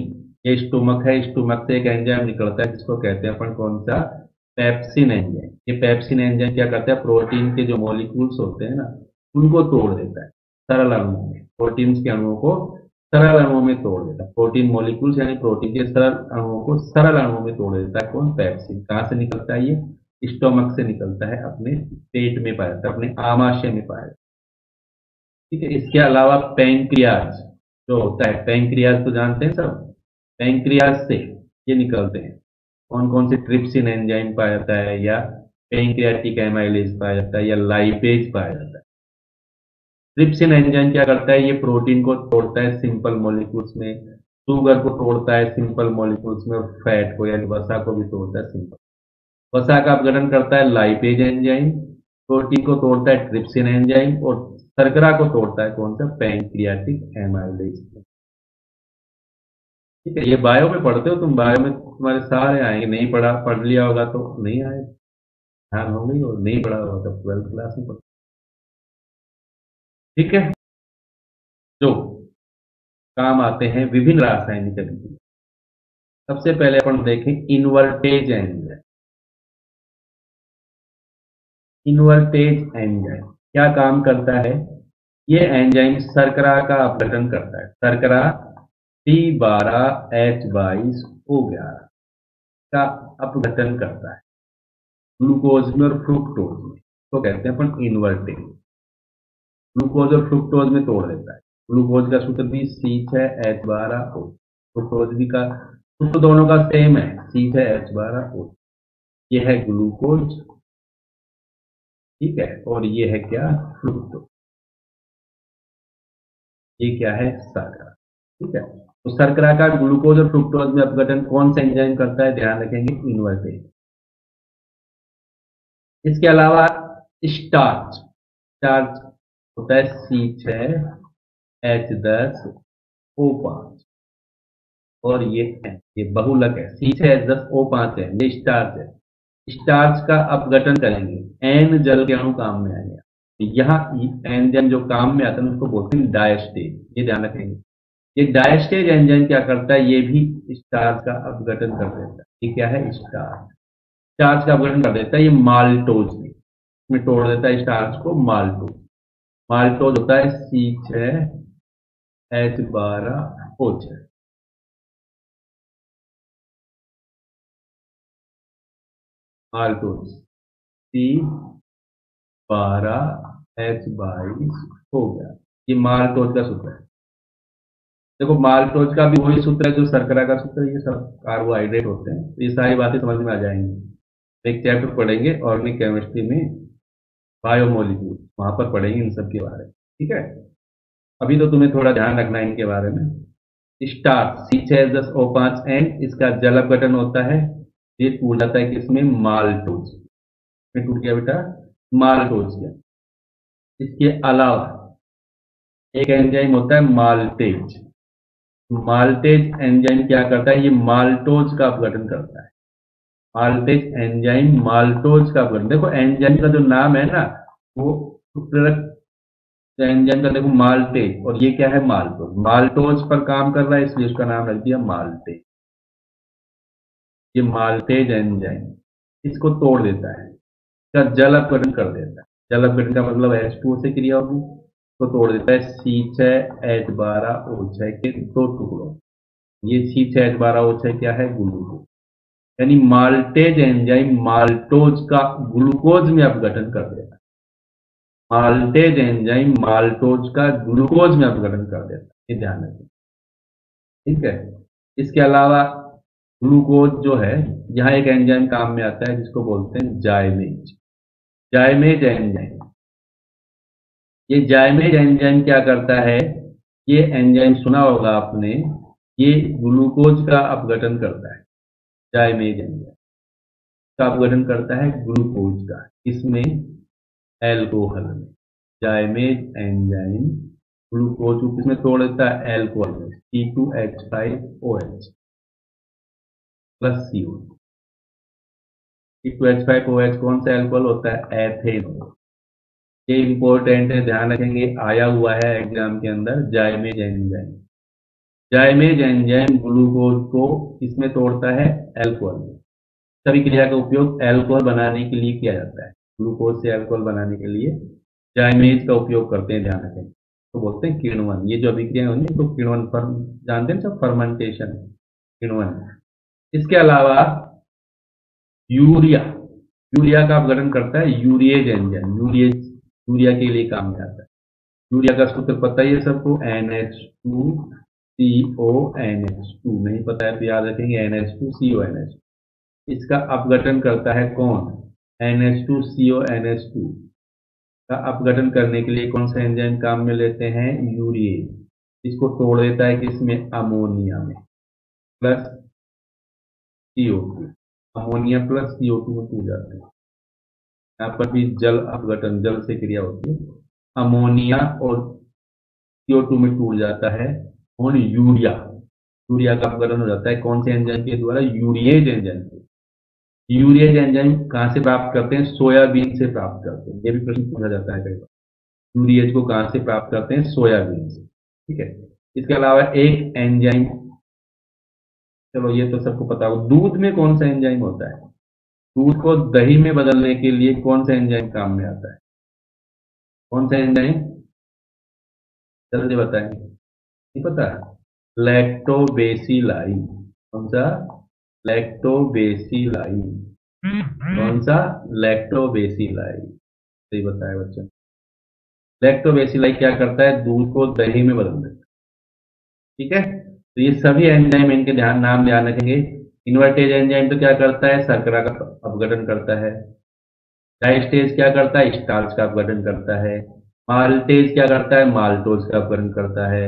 [SPEAKER 1] ये स्टोमक है, स्टोमक से एक एंजाइम निकलता है जिसको कहते हैं अपन कौन सा? Pepsin enzyme. ये पेप्सिन एंजाइम क्या करता है? प्रोटीन के जो मॉलिक्यूल्स होते हैं ना, उनको तोड़ देता है सरल अणुओं में। प्रोटीन के अणुओं को सरल अणुओं में तोड़ देता है। प्रोटीन मॉलिक्यूल्स यानी प्रोटीन के सरल अणुओं को सरल अणुओं में तोड़ देता है कौन? पेप्सिन। कहाँ से निकलता है ये? स्टोमक से निकलता है, अपने पेट में पाया जाता है, अपने आमाशय में पाया जाता है। ठीक है, इसके अलावा पैंक्रियाज जो होता है, पैंक्रियाज तो जानते हैं सब। पैंक्रियाज से ये निकलते हैं कौन कौन से? ट्रिप्सिन एंजाइम पाया जाता है, या पैंक्रियाटिक एमाइलेज पाया जाता है, या लाइपेज पाया जाता है। ट्रिप्सिन एंजाइम क्या करता है? ये प्रोटीन को तोड़ता है सिंपल मॉलिक्यूल्स में, शुगर को तोड़ता है सिंपल मॉलिक्यूल्स में, और फैट को यानी वसा को भी तोड़ता है सिंपल। वसा का अपघटन करता है लाइपेज एंजाइम, प्रोटीन को तोड़ता है ट्रिप्सिन एंजाइम, और शर्करा को तोड़ता है कौन सा? Pancreatic amylase. ठीक है, ये बायो में पढ़ते हो तुम। बायो में तुम्हारे सारे आएंगे। नहीं पढ़ा, पढ़ लिया होगा तो नहीं आए, ध्यान होंगे, और नहीं पढ़ा होगा तो 12th क्लास में पढ़। ठीक है, जो काम आते हैं विभिन्न रासायनिक अभिक्रिया। सबसे पहले अपन देखें इन्वर्टेज एंजाइम। इन्वर्टेज एंजाइम क्या काम करता है? ये एंजाइम शर्करा का अपघटन करता है। शर्करा C12H22O11 का अपघटन करता है ग्लूकोज में और फ्रुक्टोज में। तो कहते हैं अपन इन्वर्टेज। ग्लूकोज और फ्रुक्टोज में तोड़ देता है। ग्लूकोज का सूत्र भी C6H12O। फ्रुक्टोज भी का सूत्र दोनों का सेम है, C6H12O। ये है ग्लूकोज, ठीक है, और ये है क्या? फ्रुक्टोज। ये क्या है? शर्करा। ठीक है, तो शर्करा का ग्लूकोज और फ्रुक्टोज में अपघटन कौन सा एंजाइम करता है? ध्यान रखेंगे, इन्वर्टेज। इसके अलावा स्टार्च। स्टार्च होता है C6H10O5, और ये बहुलक है, C6H10O5 है, ये स्टार्च है। स्टार्च का अपघटन करेंगे, एन जल के अणु काम में आएंगे। यहाँ एंजाइम जो काम में आता है उसको बोलते हैं डायस्टेज। ये ध्यान रखेंगे। ये डायस्टेज एंजाइम क्या करता है? ये भी स्टार्च का अपघटन कर देता है। ये क्या है? स्टार्च। स्टार्च का अपघटन कर देता है ये माल्टोज में तोड़ देता है स्टार्च को माल्टोज। माल्टोज होता है C6H12O6। माल्टोज C12H22 हो गया। ये माल्टोज का सूत्र है। देखो, माल्टोज का भी वही सूत्र है जो शर्करा का सूत्र है। ये सब कार्बोहाइड्रेट होते हैं, तो ये सारी बातें समझ में आ जाएंगी। एक चैप्टर पढ़ेंगे ऑर्गेनिक केमिस्ट्री में, बायोमोलिक्यूल, वहां पर पढ़ेंगे इन सब के बारे में। ठीक है, अभी तो तुम्हें थोड़ा ध्यान रखना है इनके बारे में। स्टार्च C6H10O5 एंड इसका जल अपघटन होता है, ये टूट जाता है किसमें, माल्टोज में टूट गया बेटा, माल्टोज गया। इसके अलावा एक एंजाइम होता है माल्टेज। माल्टेज एंजाइम क्या करता है, ये माल्टोज का अपघटन करता है। माल्टेज एंजाइम माल्टोज का अपघटन, देखो एंजाइम का जो नाम है ना वो एंजाइम का देखो माल्टेज, और ये क्या है, माल्टोज। माल्टोज पर काम कर रहा है इसलिए उसका नाम रख दिया माल्टेज। ये माल्टेज एंजाइम इसको तोड़ देता है, इसका जल अपघटन कर देता है। जल अपघटन का मतलब H2O से क्रिया होगी, तो तोड़ देता है C6H12O6 के दो टुकड़ों। ये C6H12O6 क्या है, ग्लूकोज। यानी माल्टेज एंजाइम माल्टोज का ग्लूकोज में अपघटन कर देता है। माल्टेज एंजाइम माल्टोज का ग्लूकोज में अपघटन कर देता है, ये ध्यान रखें, ठीक है। इसके अलावा ग्लूकोज जो है, यहाँ एक एंजाइम काम में आता है जिसको बोलते हैं जाइमेज। जाइमेज एंजाइम, ये जाइमेज एंजाइम क्या करता है, ये एंजाइम सुना होगा आपने, ये ग्लूकोज का अपघटन करता है। जाइमेज एंजाइम का अपघटन करता है ग्लूकोज का, इसमें एल्कोहल में। जाइमेज एंजाइम ग्लूकोज को किसमें तोड़ देता है, एल्कोहल में, C2H5OH प्लस CO। C2H5OH कौन सा एल्कोहल होता है, एथेनॉल। ये इंपॉर्टेंट है, ध्यान रखेंगे, आया हुआ है एग्जाम के अंदर। जाइमेज एंजाइम, जाइमेज एंजाइम ग्लूकोज को किसमें तोड़ता है, एल्कोहल में। सभी क्रिया का उपयोग एल्कोहल बनाने के लिए किया जाता है। ग्लूकोज से एल्कोहल बनाने के लिए जाइमेज का उपयोग करते हैं, ध्यान रखें, तो बोलते हैं किण्वन। ये जो अभिक्रिया होंगी तो किण्वन फर्म जानते हैं सब, फर्मेंटेशन, किण्वन। इसके अलावा यूरिया, यूरिया का अपघटन करता है यूरिएज एंजाइम। यूरिएज यूरिया के लिए काम में आता है। यूरिया का सूत्र पता ही है सबको, NH2CONH2। नहीं पता है तो याद रखेंगे NH2CONH। इसका अपघटन करता है कौन, NH2CONH2 का अपघटन करने के लिए कौन सा एंजाइम काम में लेते हैं, यूरिएज। इसको तोड़ देता है किसमें, अमोनिया में, plus CO2। Ammonia plus CO2 में टूट जाते हैं। यहाँ पर भी जल अपघटन, जल से क्रिया होती है, अमोनिया और CO2 में टूट जाता है। और यूरिया, यूरिया का अपघटन हो जाता है कौन से एंजाइम के द्वारा, यूरिएज एंजाइम से। यूरिएज एंजाइम कहाँ से प्राप्त करते हैं, सोयाबीन से प्राप्त करते हैं। ये भी प्रश्न पूछा जाता है कई बार, यूरिएज को कहाँ से प्राप्त करते हैं, सोयाबीन से, ठीक है। इसके अलावा एक एंजाइम, चलो ये तो सबको पता हो, दूध में कौन सा एंजाइम होता है, दूध को दही में बदलने के लिए कौन सा एंजाइम काम में आता है, कौन सा एंजाइम, जल्दी बताएं, नहीं पता, लैक्टोबेसिलाइन। कौन सा, लैक्टोबेसिलाइन। कौन सा, लैक्टोबेसिलाइन, सही बताया बच्चों। लैक्टोबेसिलाई क्या करता है, दूध को दही में बदल देता है, ठीक है। तो ये सभी एंजाइम, इनके नाम ध्यान रखेंगे। इन्वर्टेज एंजाइम तो क्या करता है, शर्करा का अपघटन करता है। डायस्टेज क्या करता है, स्टार्च का अपघटन करता है। माल्टेज क्या करता है, माल्टोज का अपघटन करता है।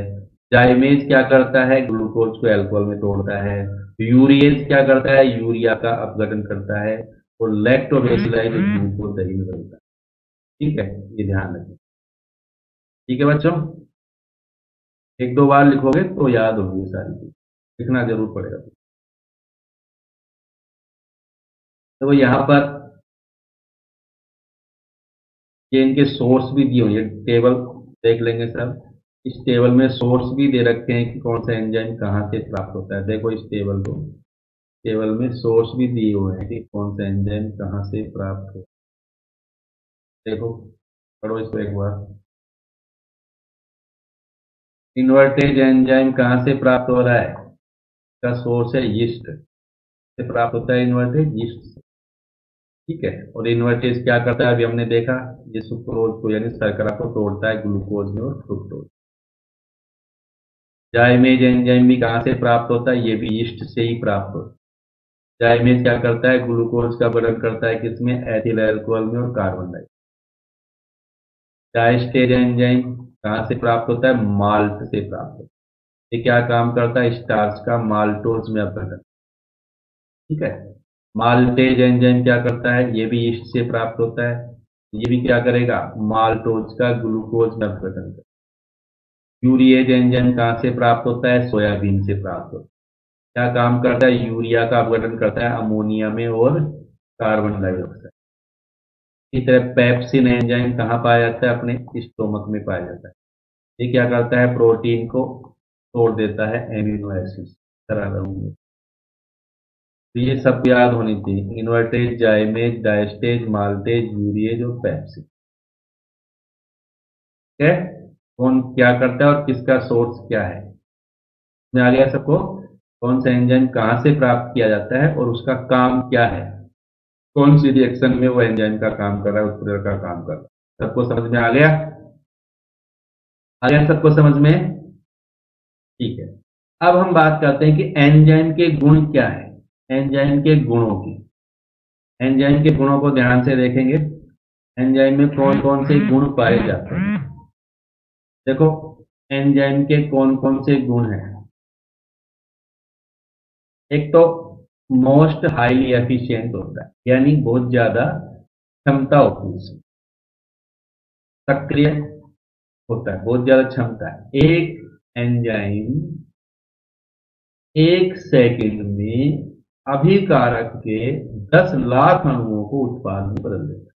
[SPEAKER 1] जाइमेज क्या करता है, ग्लूकोज को अल्कोहल में तोड़ता है। यूरिएज क्या करता है, यूरिया का अपघटन करता है। और लैक्टोबेसिलाई जो दूध को दही में बदलता है, ठीक है, ये ध्यान रखें, ठीक है बच्चों। एक दो बार लिखोगे तो याद होगी सारी चीज, लिखना जरूर पड़ेगा। तो यहाँ पर ये इनके सोर्स भी दिए हुए, टेबल देख लेंगे सब। इस टेबल में सोर्स भी दे रखे हैं कि कौन सा एंजाइम कहाँ से प्राप्त होता है। देखो इस टेबल को, टेबल में सोर्स भी दिए हुए हैं कि कौन सा एंजाइम कहाँ से प्राप्त हो। देखो पढ़ो इसको एक बार। इन्वर्टेज एंजाइम कहाँ से प्राप्त हो रहा है, इसका सोर्स है यीस्ट से प्राप्त होता है, इन्वर्टेज यीस्ट से, ठीक है। और इन्वर्टेज क्या करता है, अभी हमने देखा, ये सुक्रोज को यानी शर्करा को तोड़ता है ग्लूकोज में और फ्रुक्टोज। जाइमेज एंजाइम भी कहाँ से प्राप्त होता है, ये भी यीस्ट से ही प्राप्त होता है। जाइमेज क्या करता है, ग्लूकोज का अपघटन करता है किसमें, एथिल अल्कोहल में और कार्बन डाइऑक्साइड। डायस्टेज एंजाइम कहाँ से प्राप्त होता है, माल्ट से प्राप्त होता है। ये क्या काम करता है, स्टार्च का माल्टोज में अपघटन। ठीक है, माल्टेज एंजाइम क्या करता है, ये भी ईस्ट से प्राप्त होता है, ये भी क्या करेगा, माल्टोज का ग्लूकोज में अपघटन करेगा। यूरिएज एंजाइम कहाँ से प्राप्त होता है, सोयाबीन से प्राप्त होता है। क्या काम करता है, यूरिया का अपघटन करता है अमोनिया में और कार्बन डाइऑक्साइड। इसी तरह पेप्सिन एंजाइम कहाँ पाया जाता है, अपने स्टोमक में पाया जाता है। ये क्या करता है, प्रोटीन को तोड़ देता है एमिनो एसिड तरह होंगे। तो ये सब याद होनी चाहिए, इन्वर्टेज, जाइमेज, डायस्टेज, माल्टेज, यूरिएज और पेप्सिन। ठीक है, कौन क्या करता है और किसका सोर्स क्या है, में आ गया सबको। कौन सा एंजाइम कहाँ से प्राप्त किया जाता है और उसका काम क्या है, कौन सी रिएक्शन में वो एंजाइम का काम कर रहा है, उत्प्रेरक का काम कर रहा है। सबको समझ में आ गया, आ गया सबको समझ में। ठीक है, अब हम बात करते हैं कि एंजाइम के गुण क्या है, एंजाइम के गुणों की। एंजाइम के गुणों को ध्यान से देखेंगे, एंजाइम में कौन कौन से गुण पाए जाते हैं। देखो, एंजाइम के कौन कौन से गुण हैं। एक तो मोस्ट हाईली एफिशिएंट होता है, यानी बहुत ज्यादा क्षमता होती है उसमें, सक्रिय होता है, बहुत ज्यादा क्षमता है। एक एंजाइम 1 सेकंड में अभिकारक के 10 लाख अणुओं को उत्पाद में बदल देता है।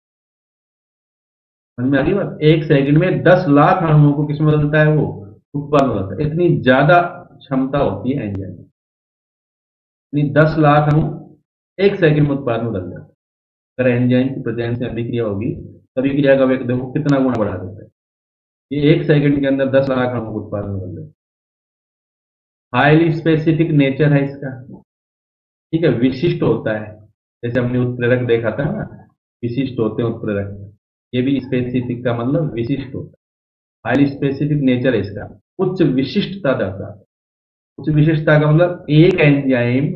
[SPEAKER 1] समझ में आ गई बात, 1 सेकंड में 10 लाख अणुओं को किसमें बदलता है, वो उत्पाद में बदलता है। इतनी ज्यादा क्षमता होती है एंजाइम, इतनी 10 लाख अणु 1 सेकंड में उत्पाद में बदल जाता है। अगर एंजाइम की प्रेजेंस में अभिक्रिया होगी, तभी क्रिया का वेग देखो कितना गुना बढ़ा देता है। ये 1 सेकंड के अंदर 10 लाख अणु को उत्पाद में बदल देता है। हाईली स्पेसिफिक नेचर है इसका। ठीक है, विशिष्ट होता है, जैसे हमने उत्प्रेरक देखा था ना, विशिष्ट होते हैं उत्प्रेरक। ये भी स्पेसिफिक का मतलब विशिष्ट होता है। हाईली स्पेसिफिक नेचर है इसका, उच्च विशिष्टता दर्शाता है। उच्च विशिष्टता का मतलब एक एंजाइम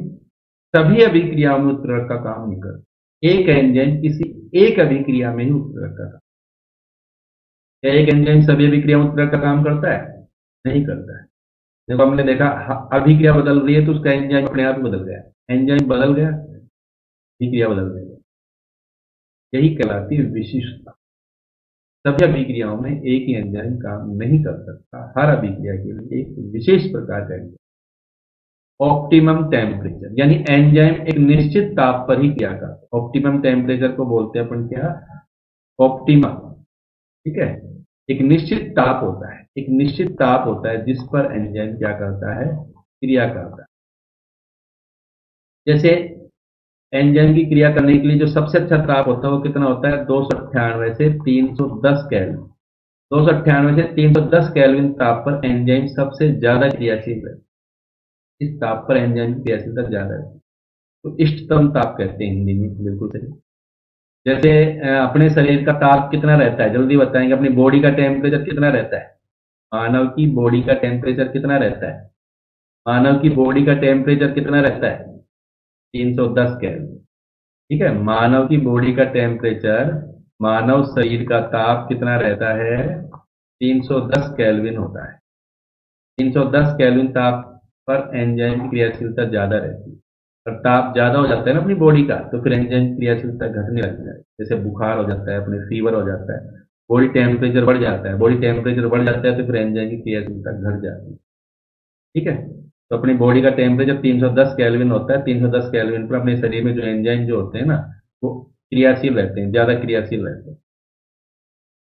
[SPEAKER 1] सभी अभिक्रियाओं में उत्प्रेरक का काम नहीं करता, एक एंजाइम किसी एक अभिक्रिया में ही उत्प्रेरक का काम। क्या एक एंजाइम सभी अभिक्रिया में उत्प्रेरक का काम करता है, नहीं करता है। देखो हमने देखा, अभिक्रिया बदल रही है तो उसका एंजाइम अपने आप ही बदल गया, एंजाइम बदल गया, अभिक्रिया बदल गई। यही कहलाती है विशिष्टता। सभी अभिक्रियाओं में एक ही एंजाइम काम नहीं कर सकता, हर अभिक्रिया के लिए एक विशेष प्रकार का एंजाइम। ऑप्टिमम टेम्परेचर, यानी एंजाइम एक निश्चित ताप पर ही क्रिया करता है। ऑप्टिमम टेम्परेचर को बोलते हैं अपन क्या, ऑप्टिमम। ठीक है, एक निश्चित ताप होता है, एक निश्चित ताप होता है जिस पर एंजाइम क्या करता है, क्रिया करता है। जैसे एंजाइम की क्रिया करने के लिए जो सबसे अच्छा ताप होता है वो कितना होता है, 298 से 310 केल्विन। 298 से 310 केल्विन ताप पर एंजाइम सबसे ज्यादा क्रियाशील है। इस ताप पर एंजाइम की क्रियाशीलता ज्यादा है, तो इष्टतम ताप कहते हैं हिंदी में, बिल्कुल सही। जैसे अपने शरीर का ताप कितना रहता है, जल्दी बताएंगे, अपनी बॉडी का टेम्परेचर कितना रहता है, मानव की बॉडी का टेम्परेचर कितना रहता है, मानव की बॉडी का टेम्परेचर कितना रहता है, 310 केल्विन। ठीक है, मानव की बॉडी का टेम्परेचर, मानव शरीर का ताप कितना रहता है, 310 केल्विन होता है। 310 केल्विन ताप पर एंजाइम की क्रियाशीलता ज्यादा रहती है। और ताप ज्यादा हो जाता है ना अपनी बॉडी का, तो फिर एंजाइम की क्रियाशीलता घटने लगता है। जैसे बुखार हो जाता है, अपने फीवर हो जाता है, बॉडी टेम्परेचर बढ़ जाता है, बॉडी टेम्परेचर बढ़ जाता है तो फिर एंजाइम की क्रियाशीलता घट जाती है। ठीक है, तो अपनी बॉडी का टेम्परेचर 310 केल्विन होता है। 310 केल्विन पर अपने शरीर में जो एंजाइम जो होते हैं ना, वो क्रियाशील रहते हैं, ज्यादा क्रियाशील रहते हैं।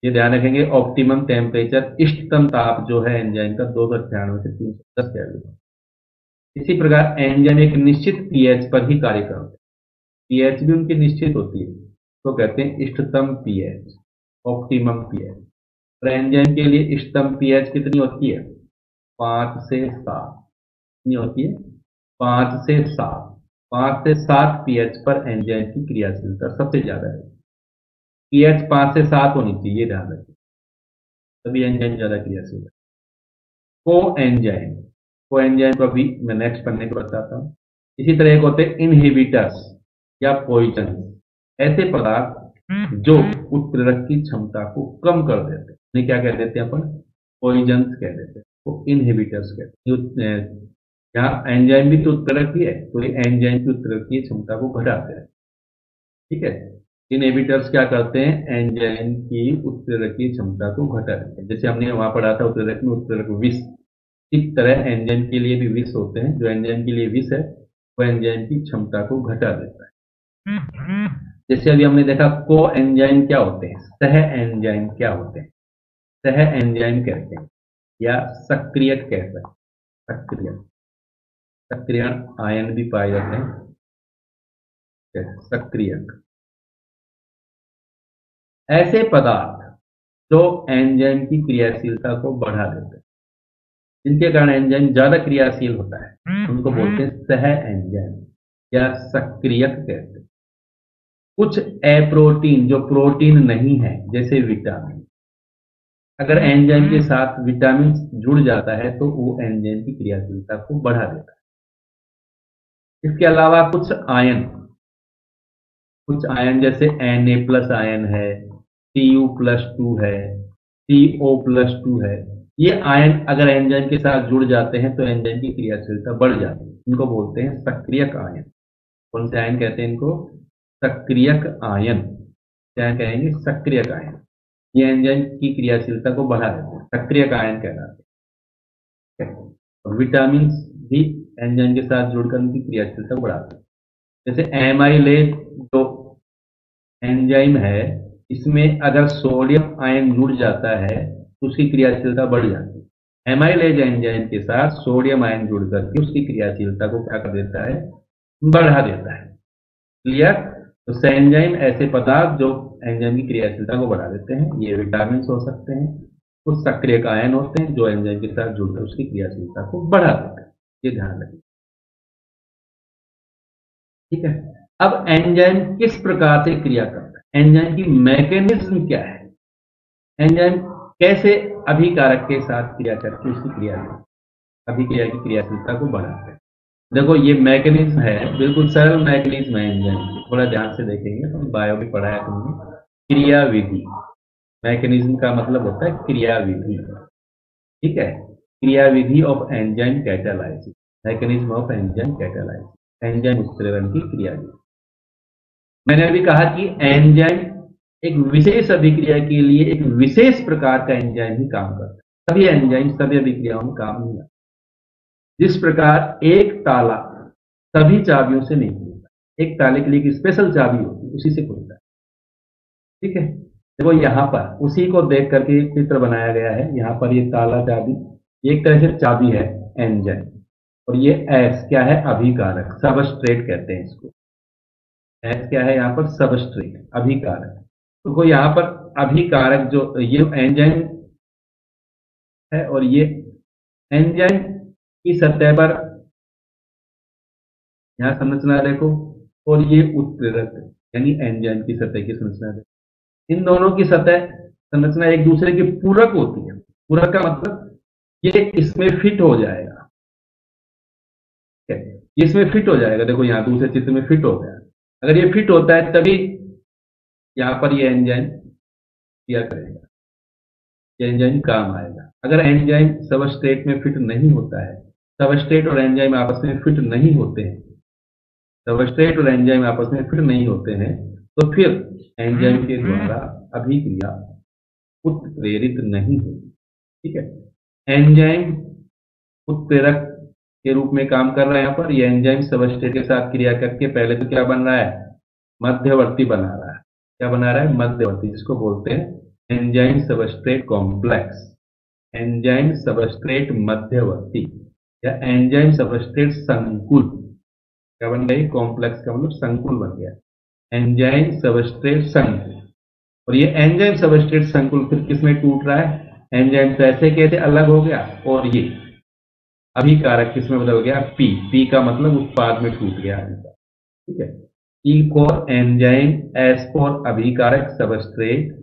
[SPEAKER 1] ये ध्यान रखेंगे, ऑप्टिमम टेम्परेचर, इष्टतम ताप जो है एंजाइम का, 298 से 310 केल्विन। इसी प्रकार एंजाइम एक निश्चित पीएच पर ही कार्य करते हैं, पीएच भी उनकी निश्चित होती है, तो कहते हैं इष्टतम पीएच, ऑप्टिमम पीएच। और एंजाइम के लिए इष्टतम पीएच कितनी होती है, 5 से 7। कितनी होती है, 5 से 7। 5 से 7 पीएच पर एंजाइम की क्रियाशीलता सबसे ज्यादा है। पीएच 5 से 7 होनी चाहिए, ध्यान रखें, तभी एंजाइम ज्यादा क्रियाशील है। को एंजाइम को अभी मैं नेक्स्ट पढ़ने को बताता हूँ। इसी तरह एक होते हैं इनहिबिटर्स या पॉइजन, ऐसे पदार्थ जो उत्प्रेरक की क्षमता को कम कर देते हैं, इन्हें क्या कह देते हैं अपन, पॉइजन कह देते हैं। वो इनहिबिटर्स कहते हैं। यहाँ एंजाइम भी तो उत्प्रेरक ही है, तो ये एंजाइम की उत्प्रेरकीय क्षमता को घटाते हैं। ठीक है, इनहिबिटर्स क्या करते हैं, एंजाइम की उत्प्रेरकीय क्षमता को घटा देते हैं। जैसे हमने वहां पढ़ा था उत्प्रेरक में उत्प्रेरक विष, इस तरह एंजाइम के लिए भी विष होते हैं। जो एंजाइम के लिए विष है वो एंजाइम की क्षमता को घटा देता है। जैसे अभी हमने देखा को एंजाइम क्या होते हैं, सह एंजाइम क्या होते हैं, सह एंजाइम कहते हैं या सक्रियक कहते हैं। सक्रियक, सक्रियण आयन भी पाए जाते हैं। सक्रियक ऐसे पदार्थ जो एंजाइम की क्रियाशीलता को बढ़ा देते हैं, जिनके कारण एंजाइम ज्यादा क्रियाशील होता है, उनको बोलते हैं सह एंजाइम या सक्रियक कहते हैं। कुछ अप्रोटीन जो प्रोटीन नहीं है, जैसे विटामिन, अगर एंजाइम के साथ विटामिन जुड़ जाता है तो वो एंजाइम की क्रियाशीलता को बढ़ा देता है। इसके अलावा कुछ आयन जैसे Na+ आयन है, Cu+2 है, CO+2 है, ये आयन अगर एंजाइम के साथ जुड़ जाते हैं तो एंजाइम की क्रियाशीलता बढ़ जाती है। इनको बोलते हैं सक्रियक आयन। कौन से आयन कहते हैं इनको, सक्रियक आयन। क्या कहेंगे, सक्रियक आयन। ये एंजाइम की क्रियाशीलता को बढ़ा देते हैं, सक्रियक आयन कहलाते हैं। और विटामिन भी एंजाइम के साथ जुड़कर उनकी क्रियाशीलता को बढ़ाते हैं। जैसे एमाइलेज जो एंजाइम है, इसमें अगर सोडियम आयन जुड़ जाता है तो उसकी क्रियाशीलता बढ़ जाती है। एमाइलेज एंजाइम के साथ सोडियम आयन जुड़ करके उसकी क्रियाशीलता को क्या कर देता है, बढ़ा देता है। क्लियर। तो एंजाइम ऐसे पदार्थ जो एंजाइम की क्रियाशीलता को बढ़ा देते हैं, ये विटामिन हो सकते हैं। कुछ सक्रियक आयन होते हैं जो एंजाइम के साथ जुड़कर उसकी क्रियाशीलता को बढ़ा देते हैं। ये ध्यान रखिए। ठीक है, अब एंजाइम किस प्रकार से क्रिया करता है, एंजाइम की मैकेनिज्म क्या है, एंजाइम कैसे अभिकारक के साथ क्रिया करके उसकी अभिक्रिया की क्रियाशीलता को बढ़ाते हैं। देखो ये मैकेनिज्म है, बिल्कुल सरल मैकेनिज्म है एंजाइम की। थोड़ा ध्यान से देखेंगे तो बायो भी पढ़ा है तुमने, क्रियाविधि। मैकेनिज्म का मतलब होता है क्रियाविधि। ठीक है, क्रियाविधि of enzyme catalysis, mechanism of enzyme catalysis, enzyme उत्प्रेरण की क्रियाविधि। मैंने अभी कहा कि एंजाइम एक विशेष अभिक्रिया के लिए एक विशेष प्रकार का एंजाइम ही काम करता है। सभी एंजाइम सभी अभिक्रियाओं में काम नहीं आता। जिस प्रकार एक ताला सभी चाबियों से नहीं खुलता, एक ताले के लिए एक स्पेशल चाबी होती है, उसी से खुलता है। ठीक है, देखो यहाँ पर उसी को देख करके एक चित्र बनाया गया है। यहाँ पर ये ताला चाबी एक तरह से चाबी है एंजाइम, और ये एस क्या है, अभिकारक, सबस्ट्रेट कहते हैं इसको। एस क्या है यहाँ पर, सबस्ट्रेट, अभिकारक। तो यहाँ पर अभिकारक जो ये एंजाइम है, और ये एंजाइम की सतह पर यहाँ संरचना देखो, और ये उत्प्रेरक यानी एंजाइम की सतह की संरचना देखो। इन दोनों की सतह संरचना एक दूसरे की पूरक होती है। पूरक का मतलब ये इसमें फिट हो जाएगा, इसमें फिट हो जाएगा। देखो यहाँ दूसरे चित्र में फिट हो गया। अगर ये फिट होता है तभी यहाँ पर ये एंजाइम किया करेगा, ये एंजाइम काम आएगा। अगर एंजाइम सबस्ट्रेट में फिट नहीं होता है, सबस्ट्रेट और एंजाइम आपस में फिट नहीं होते हैं, सबस्ट्रेट और एंजाइम आपस में फिट नहीं होते हैं, तो फिर एंजाइम के द्वारा अभिक्रिया उत्प्रेरित नहीं होती। ठीक है, एंजाइम उत्प्रेरक के रूप में काम कर रहा है। यहाँ पर ये एंजाइम सबस्ट्रेट के साथ क्रिया करके पहले तो क्या बन रहा है, मध्यवर्ती बना रहा है। क्या बना रहा है, मध्यवर्ती, जिसको बोलते हैं enzyme substrate complex, enzyme substrate मध्यवर्ती या एंजाइम सबस्ट्रेट संकुल। क्या बन गई, कॉम्प्लेक्स का मतलब संकुल बन गया, एंजाइम सबस्ट्रेट संकुल। और ये एंजाइम सबस्ट्रेट संकुल फिर किसमें टूट रहा है, एंजाइम से ऐसे कैसे अलग हो गया, और ये अभिकारक किसमें बदल गया, पी का मतलब उत्पाद में टूट गया। ठीक है, E for enzyme, S for अभिकारक सबस्ट्रेट,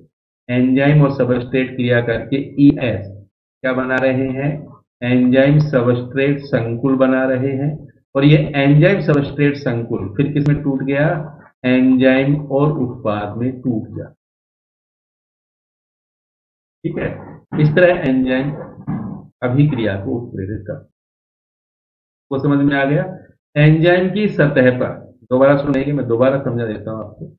[SPEAKER 1] एंजाइम और सबस्ट्रेट क्रिया करके ई एस क्या बना रहे हैं, एंजाइम सबस्ट्रेट संकुल बना रहे हैं। और ये एंजाइम सबस्ट्रेट संकुल फिर किसमें टूट गया, एंजाइम और उत्पाद में टूट जा। ठीक है, इस तरह एंजाइम अभिक्रिया को उत्प्रेरित करते हैं। को समझ में आ गया? एंजाइम की सतह पर, दोबारा सुनेंगे, मैं दोबारा समझा देता हूं आपको।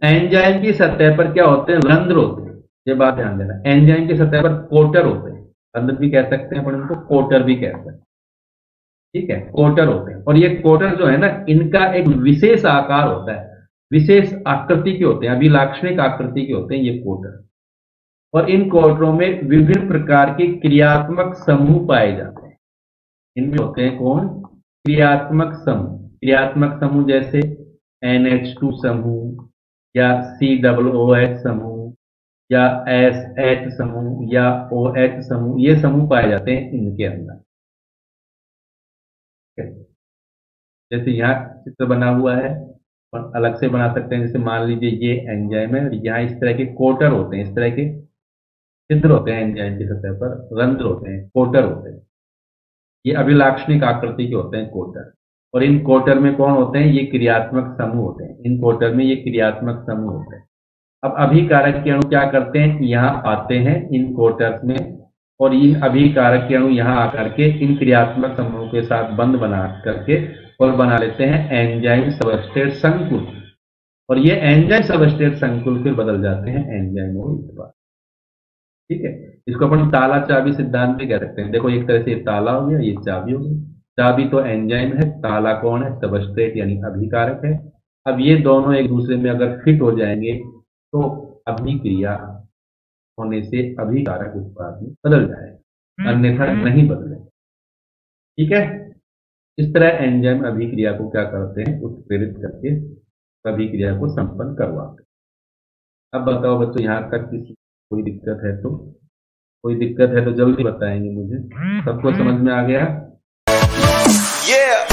[SPEAKER 1] एंजाइम की सतह पर क्या होते हैं? रंध्र होते हैं। ये बात ध्यान देना, एंजाइम की सतह पर कोटर होते हैं। रंध्र भी कह सकते हैं अपन इनको, कोटर भी कह सकते हैं। ठीक है, कोटर होते हैं। और ये कोटर जो है ना, इनका एक विशेष आकार होता है, विशेष आकृति के होते हैं, अभिलाक्षणिक आकृति के होते हैं ये कोटर। और इन कोटरों में विभिन्न प्रकार के क्रियात्मक समूह पाए जाते हैं। इनमें होते हैं कौन? क्रियात्मक समूह। क्रियात्मक समूह जैसे NH2 समूह, या COOH समूह, या SH समूह, या OH समूह, ये समूह पाए जाते हैं इनके अंदर। जैसे यहाँ चित्र बना हुआ है, और अलग से बना सकते हैं। जैसे मान लीजिए ये एंजाइम है, यहाँ इस तरह के कोटर होते हैं, इस तरह के छिद्र होते हैं एंजाइम की सतह पर, रंध्र होते हैं, कोटर होते हैं। ये अभिलाक्षणिक आकृति के होते हैं कोटर। और इन कोटर में कौन होते हैं? ये क्रियात्मक समूह होते हैं। इन कोटर में ये क्रियात्मक समूह होते हैं। अब अभिकारक के अणु क्या करते हैं? यहाँ आते हैं इन कोटर्स में, और इन अभिकारक के अणु यहाँ आकर के इन क्रियात्मक समूह के साथ बंध बना करके और बना लेते हैं एंजाइम सबस्ट्रेट संकुल। और ये एंजाइम सबस्ट्रेट संकुल फिर बदल जाते हैं एंजाइम और उत्पाद। ठीक है, इसको अपन ताला चाबी सिद्धांत भी कह सकते हैं। देखो, एक तरह से ये ताला हो गया, ये चाबी हो गई। चाबी तो एंजाइम है, ताला कौन है? सबस्ट्रेट यानी अभिकारक है। अब ये दोनों एक दूसरे में अगर फिट हो जाएंगे तो अभिक्रिया होने से अभिकारक उत्पाद में बदल जाएगा, अन्यथा नहीं बदलेगा। ठीक है, इस तरह एंजाइम अभिक्रिया को क्या करते हैं? उत्प्रेरित करके अभिक्रिया को संपन्न करवाते हैं। अब बताओ बच्चों, यहाँ तक किसी कोई दिक्कत है तो? कोई दिक्कत है तो जल्दी बताएंगे मुझे। सबको समझ में आ गया? Yeah.